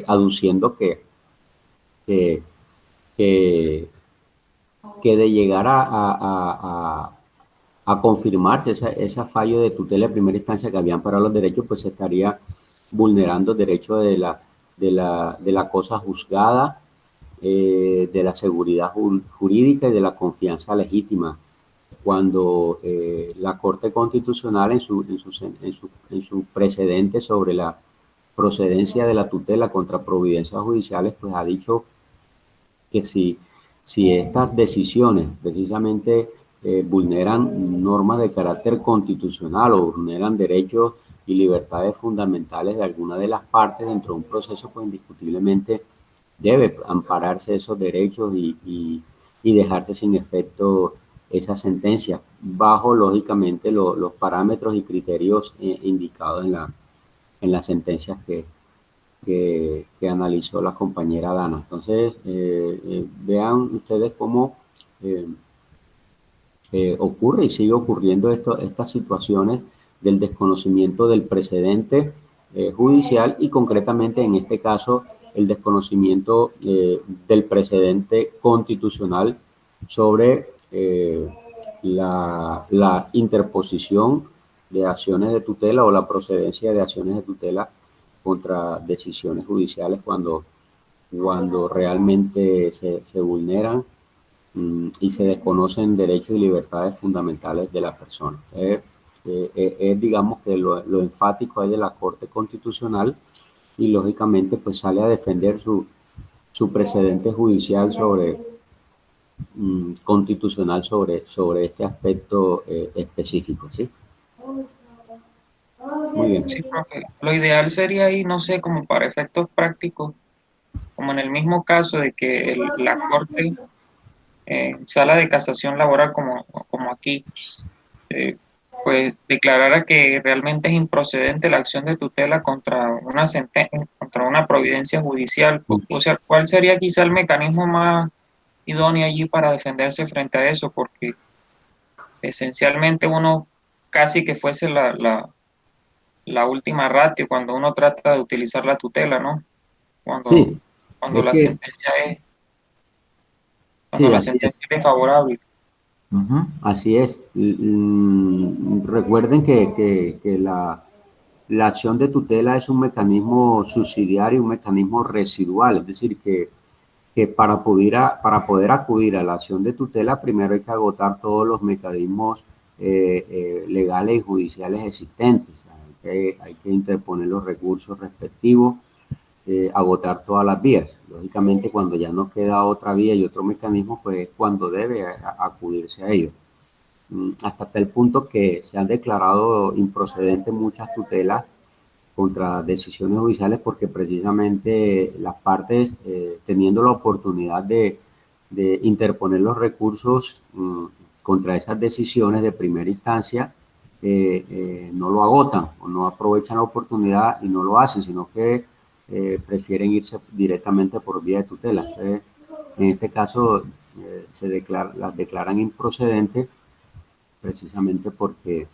[SPEAKER 1] aduciendo que de llegar a confirmarse ese fallo de tutela de primera instancia que habían parado los derechos, pues se estaría vulnerando el derecho de la cosa juzgada, de la seguridad jurídica y de la confianza legítima. Cuando la Corte Constitucional en su precedente sobre la procedencia de la tutela contra providencias judiciales, pues ha dicho que si estas decisiones precisamente vulneran normas de carácter constitucional o vulneran derechos y libertades fundamentales de alguna de las partes dentro de un proceso, pues indiscutiblemente debe ampararse esos derechos y dejarse sin efecto esa sentencia, bajo lógicamente los parámetros y criterios indicados en las sentencias que analizó la compañera Dana. Entonces, vean ustedes cómo ocurre y sigue ocurriendo estas situaciones del desconocimiento del precedente judicial y concretamente en este caso el desconocimiento del precedente constitucional sobre la interposición de acciones de tutela o la procedencia de acciones de tutela contra decisiones judiciales cuando realmente se vulneran y se desconocen derechos y libertades fundamentales de la persona. Digamos que lo enfático es de la Corte Constitucional y lógicamente pues sale a defender su precedente judicial constitucional sobre este aspecto específico, ¿sí? Muy bien.
[SPEAKER 5] Sí, profe. Lo ideal sería ahí, no sé, como para efectos prácticos, como en el mismo caso de que la Corte, sala de casación laboral, como aquí, pues declarara que realmente es improcedente la acción de tutela contra contra una providencia judicial. O sea, ¿cuál sería quizá el mecanismo más idóneo allí para defenderse frente a eso? Porque esencialmente uno casi que fuese la última ratio cuando uno trata de utilizar la tutela, ¿no?
[SPEAKER 1] Sí,
[SPEAKER 5] Cuando
[SPEAKER 1] es
[SPEAKER 5] la
[SPEAKER 1] que,
[SPEAKER 5] sentencia es, cuando
[SPEAKER 1] sí,
[SPEAKER 5] la
[SPEAKER 1] así es.
[SPEAKER 5] sentencia es desfavorable.
[SPEAKER 1] Así es. Recuerden que la acción de tutela es un mecanismo subsidiario, un mecanismo residual, es decir, que para poder acudir a la acción de tutela, primero hay que agotar todos los mecanismos legales y judiciales existentes. Hay que interponer los recursos respectivos, agotar todas las vías. Lógicamente, cuando ya no queda otra vía y otro mecanismo, pues es cuando debe acudirse a ello. Hasta el punto que se han declarado improcedentes muchas tutelas contra decisiones judiciales porque precisamente las partes, teniendo la oportunidad de interponer los recursos contra esas decisiones de primera instancia, no lo agotan o no aprovechan la oportunidad y no lo hacen, sino que prefieren irse directamente por vía de tutela. Entonces, en este caso, las declaran improcedentes precisamente porque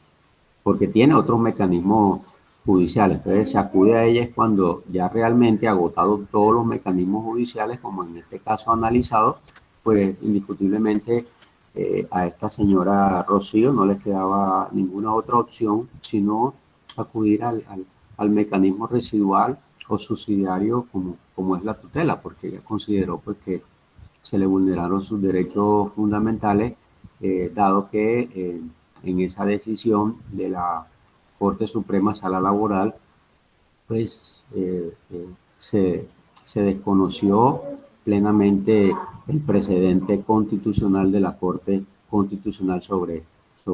[SPEAKER 1] tiene otros mecanismos judiciales. Entonces se acude a ellas cuando ya realmente agotado todos los mecanismos judiciales, como en este caso analizado, pues indiscutiblemente a esta señora Rocío no le quedaba ninguna otra opción sino acudir al mecanismo residual o subsidiario como es la tutela, porque ella consideró pues que se le vulneraron sus derechos fundamentales, dado que en esa decisión de la Corte Suprema Sala Laboral, pues se desconoció plenamente el precedente constitucional de la Corte Constitucional sobre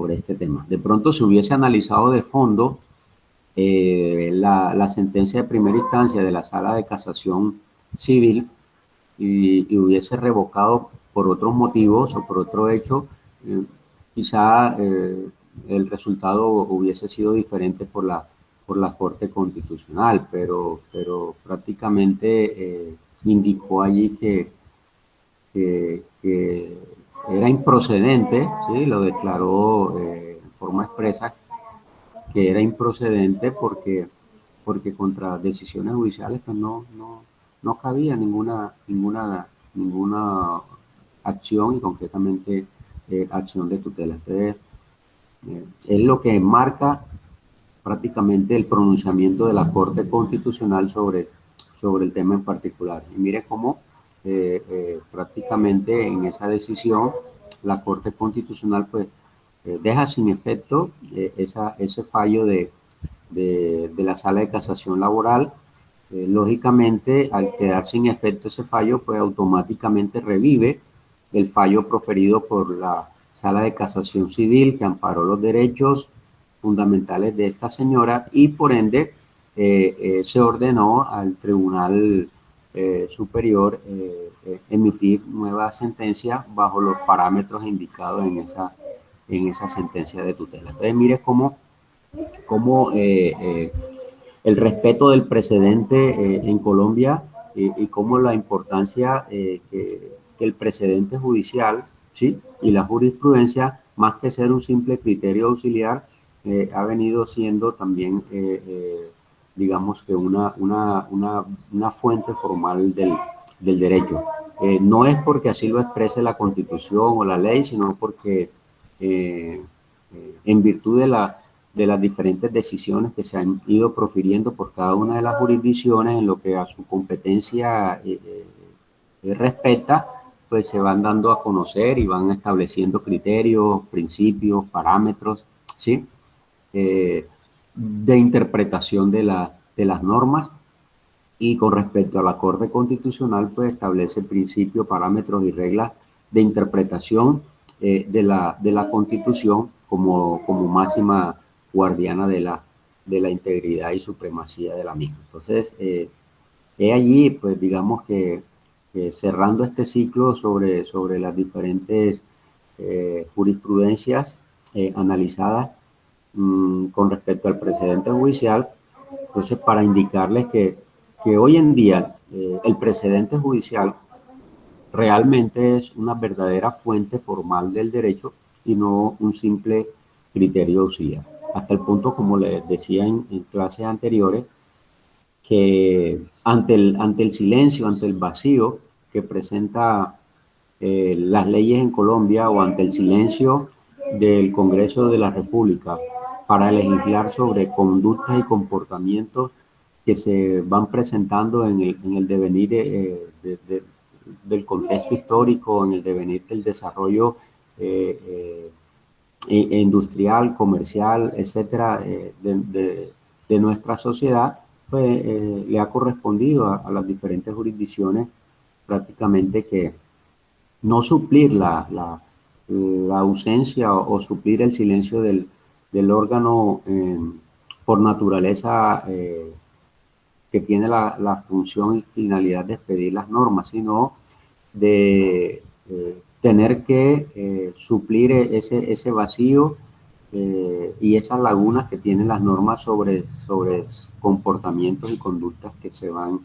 [SPEAKER 1] este tema. De pronto se hubiese analizado de fondo la sentencia de primera instancia de la Sala de Casación Civil y hubiese revocado por otros motivos o por otro hecho, quizá el resultado hubiese sido diferente por la Corte Constitucional, pero prácticamente indicó allí que era improcedente, ¿sí? Lo declaró en forma expresa, que era improcedente porque contra decisiones judiciales pues no cabía ninguna acción y concretamente acción de tutela. Entonces, es lo que marca prácticamente el pronunciamiento de la Corte Constitucional sobre el tema en particular. Y mire cómo prácticamente en esa decisión la Corte Constitucional pues deja sin efecto ese fallo de la Sala de Casación Laboral. Lógicamente, al quedar sin efecto ese fallo, pues automáticamente revive el fallo proferido por la Sala de Casación Civil que amparó los derechos fundamentales de esta señora y por ende se ordenó al Tribunal Superior emitir nueva sentencia bajo los parámetros indicados en esa sentencia de tutela. Entonces, mire cómo el respeto del precedente en Colombia y cómo la importancia que el precedente judicial, ¿sí? Y la jurisprudencia, más que ser un simple criterio auxiliar, ha venido siendo también, digamos que una fuente formal del derecho. No es porque así lo exprese la Constitución o la ley, sino porque en virtud de las diferentes decisiones que se han ido profiriendo por cada una de las jurisdicciones en lo que a su competencia respecta, pues se van dando a conocer y van estableciendo criterios, principios, parámetros, ¿sí? De interpretación de las normas. Y con respecto a la Corte Constitucional, pues establece principios, parámetros y reglas de interpretación de la Constitución como máxima guardiana de la integridad y supremacía de la misma. Entonces, he allí, pues digamos que cerrando este ciclo sobre las diferentes jurisprudencias analizadas con respecto al precedente judicial, entonces para indicarles que hoy en día el precedente judicial realmente es una verdadera fuente formal del derecho y no un simple criterio auxiliar. Hasta el punto, como les decía en clases anteriores, que ante el silencio, ante el vacío que presenta las leyes en Colombia, o ante el silencio del Congreso de la República para legislar sobre conductas y comportamientos que se van presentando en el devenir del contexto histórico, en el devenir del desarrollo industrial, comercial, etcétera, de nuestra sociedad, pues le ha correspondido a las diferentes jurisdicciones prácticamente que no suplir la ausencia o suplir el silencio del órgano por naturaleza que tiene la función y finalidad de expedir las normas, sino de tener que suplir ese vacío y esas lagunas que tienen las normas sobre comportamientos y conductas que se van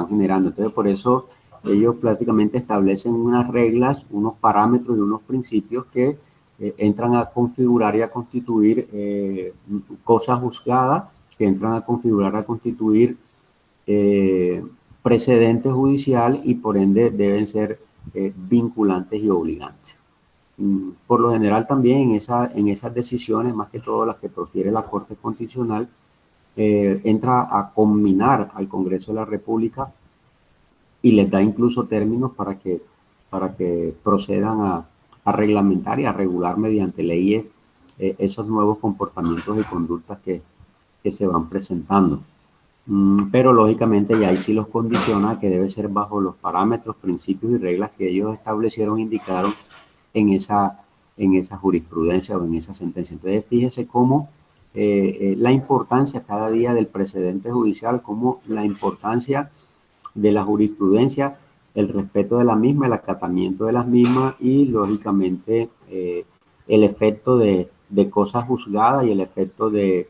[SPEAKER 1] generando. Entonces, por eso ellos prácticamente establecen unas reglas, unos parámetros y unos principios que entran a configurar y a constituir cosas juzgadas, que entran a configurar, a constituir precedente judicial y por ende deben ser vinculantes y obligantes. Por lo general también en esas decisiones, más que todo las que profiere la Corte Constitucional, entra a combinar al Congreso de la República y les da incluso términos para que procedan a reglamentar y a regular mediante leyes esos nuevos comportamientos y conductas que se van presentando. Pero lógicamente ya ahí sí los condiciona que debe ser bajo los parámetros, principios y reglas que ellos establecieron, indicaron en esa jurisprudencia o en esa sentencia. Entonces fíjese cómo la importancia cada día del precedente judicial, cómo la importancia de la jurisprudencia, el respeto de la misma, el acatamiento de las mismas y lógicamente el efecto de cosas juzgadas y el efecto de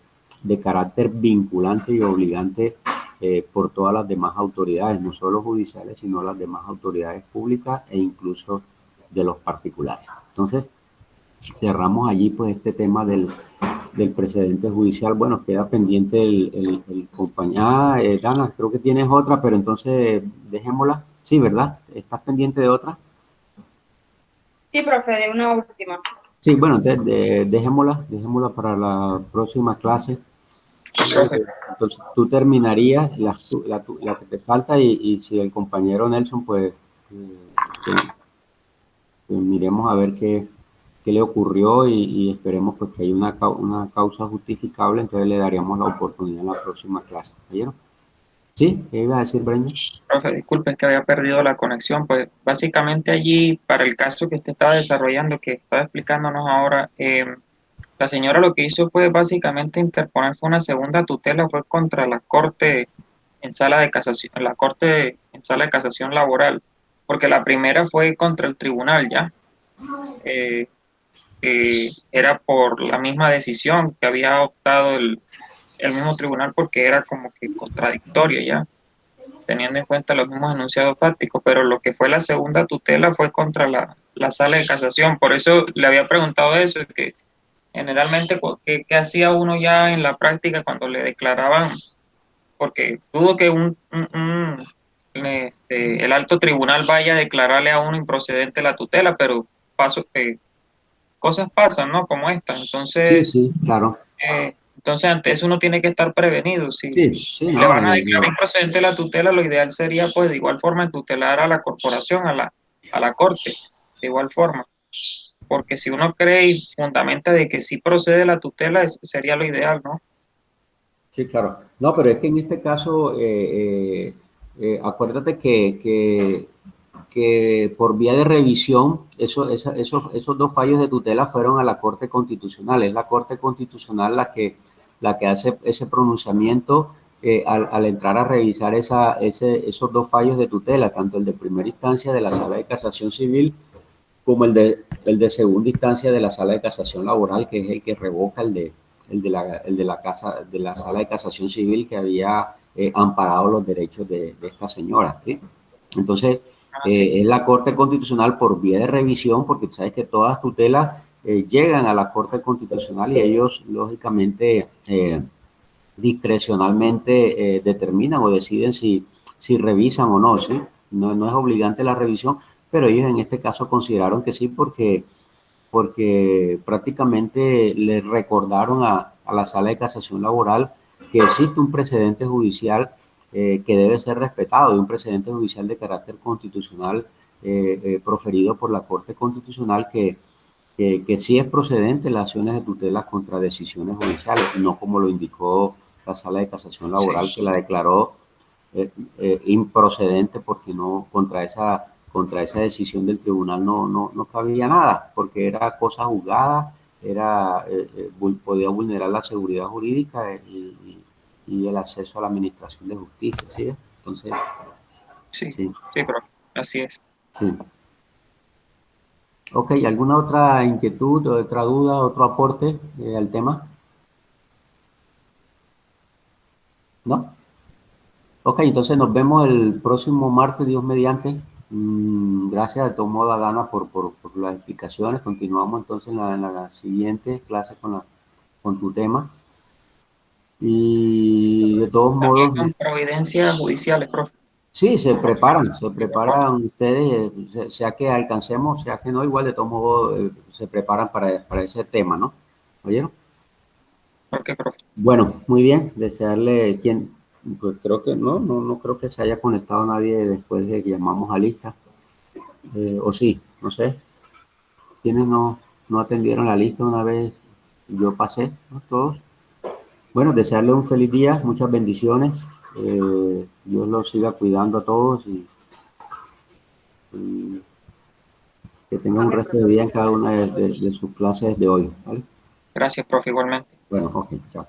[SPEAKER 1] carácter vinculante y obligante por todas las demás autoridades, no solo judiciales, sino las demás autoridades públicas e incluso de los particulares. Entonces, cerramos allí pues este tema del precedente judicial. Bueno, queda pendiente el compañero. Dana, creo que tienes otra, pero entonces dejémosla. Sí, ¿verdad? ¿Estás pendiente de otra?
[SPEAKER 4] Sí, profe, de una última.
[SPEAKER 1] Sí, bueno, entonces dejémosla para la próxima clase. Entonces tú terminarías la que te falta y si el compañero Nelson, pues miremos a ver qué le ocurrió y esperemos pues que haya una causa justificable, entonces le daríamos la oportunidad en la próxima clase. ¿Oyeron? ¿Sí? ¿Qué iba a decir, Brenda?
[SPEAKER 5] Profe, disculpen que había perdido la conexión, pues básicamente allí, para el caso que usted estaba desarrollando, que estaba explicándonos ahora, la señora lo que hizo fue básicamente interponer, fue una segunda tutela, fue contra la Corte en sala de casación, la Corte en sala de casación laboral, porque la primera fue contra el tribunal ya, era por la misma decisión que había optado el mismo tribunal porque era como que contradictorio ya, teniendo en cuenta los mismos enunciados fácticos, pero lo que fue la segunda tutela fue contra la sala de casación. Por eso le había preguntado eso, que generalmente ¿qué hacía uno ya en la práctica cuando le declaraban? Porque dudo que el alto tribunal vaya a declararle a uno improcedente la tutela, pero cosas pasan, ¿no? Como esta.
[SPEAKER 1] Sí,
[SPEAKER 5] Entonces,
[SPEAKER 1] sí, claro.
[SPEAKER 5] entonces ante eso uno tiene que estar prevenido.
[SPEAKER 1] Sí, sí,
[SPEAKER 5] Le
[SPEAKER 1] no,
[SPEAKER 5] van a declarar improcedente la tutela, lo ideal sería, pues, de igual forma, tutelar a la corporación, a la corte, de igual forma. Porque si uno cree y fundamenta de que sí procede la tutela, sería lo ideal, ¿no?
[SPEAKER 1] sí, claro. No, pero es que en este caso, acuérdate que por vía de revisión, esos dos fallos de tutela fueron a la Corte Constitucional. Es la Corte Constitucional la que hace ese pronunciamiento al entrar a revisar esos dos fallos de tutela, tanto el de primera instancia de la Sala de Casación Civil como el de segunda instancia de la Sala de Casación Laboral, que es el que revoca de la Sala de Casación Civil que había amparado los derechos de esta señora, ¿sí? Entonces,
[SPEAKER 5] Sí.
[SPEAKER 1] es la Corte Constitucional por vía de revisión, porque sabes que todas las tutelas llegan a la Corte Constitucional y ellos, lógicamente, discrecionalmente determinan o deciden si revisan o no, ¿sí? No es obligante la revisión, pero ellos en este caso consideraron que sí porque prácticamente le recordaron a la Sala de Casación Laboral que existe un precedente judicial que debe ser respetado, y un precedente judicial de carácter constitucional proferido por la Corte Constitucional que sí es procedente las acciones de tutela contra decisiones judiciales, no como lo indicó la Sala de Casación Laboral,
[SPEAKER 5] Sí.
[SPEAKER 1] que la declaró improcedente porque no contra esa decisión del tribunal no cabía nada, porque era cosa juzgada, podía vulnerar la seguridad jurídica y el acceso a la administración de justicia, ¿sí? Entonces,
[SPEAKER 5] Sí,
[SPEAKER 1] sí,
[SPEAKER 5] sí, profe, así es.
[SPEAKER 1] sí. Ok, ¿alguna otra inquietud, otra duda, otro aporte al tema? ¿No? Ok, entonces nos vemos el próximo martes, Dios mediante. Gracias de todo modo, Adana, por las explicaciones. Continuamos entonces en la siguiente clase con tu tema. Y de todos
[SPEAKER 5] También
[SPEAKER 1] modos,
[SPEAKER 5] con providencias judiciales, profe.
[SPEAKER 1] sí, se preparan ustedes, sea que alcancemos, sea que no, igual de todos modos se preparan para ese tema, ¿no? ¿Oyeron?
[SPEAKER 5] ¿Por qué, profe?
[SPEAKER 1] Bueno, muy bien, desearle pues creo que no creo que se haya conectado nadie después de que llamamos a lista. O sí, no sé, quienes no atendieron la lista una vez yo pasé, ¿no? Todos. Bueno, desearle un feliz día, muchas bendiciones. Dios los siga cuidando a todos y que tengan un resto de día en cada una de sus clases de hoy, ¿vale?
[SPEAKER 5] Gracias, profe, igualmente.
[SPEAKER 1] Bueno, ok, chao.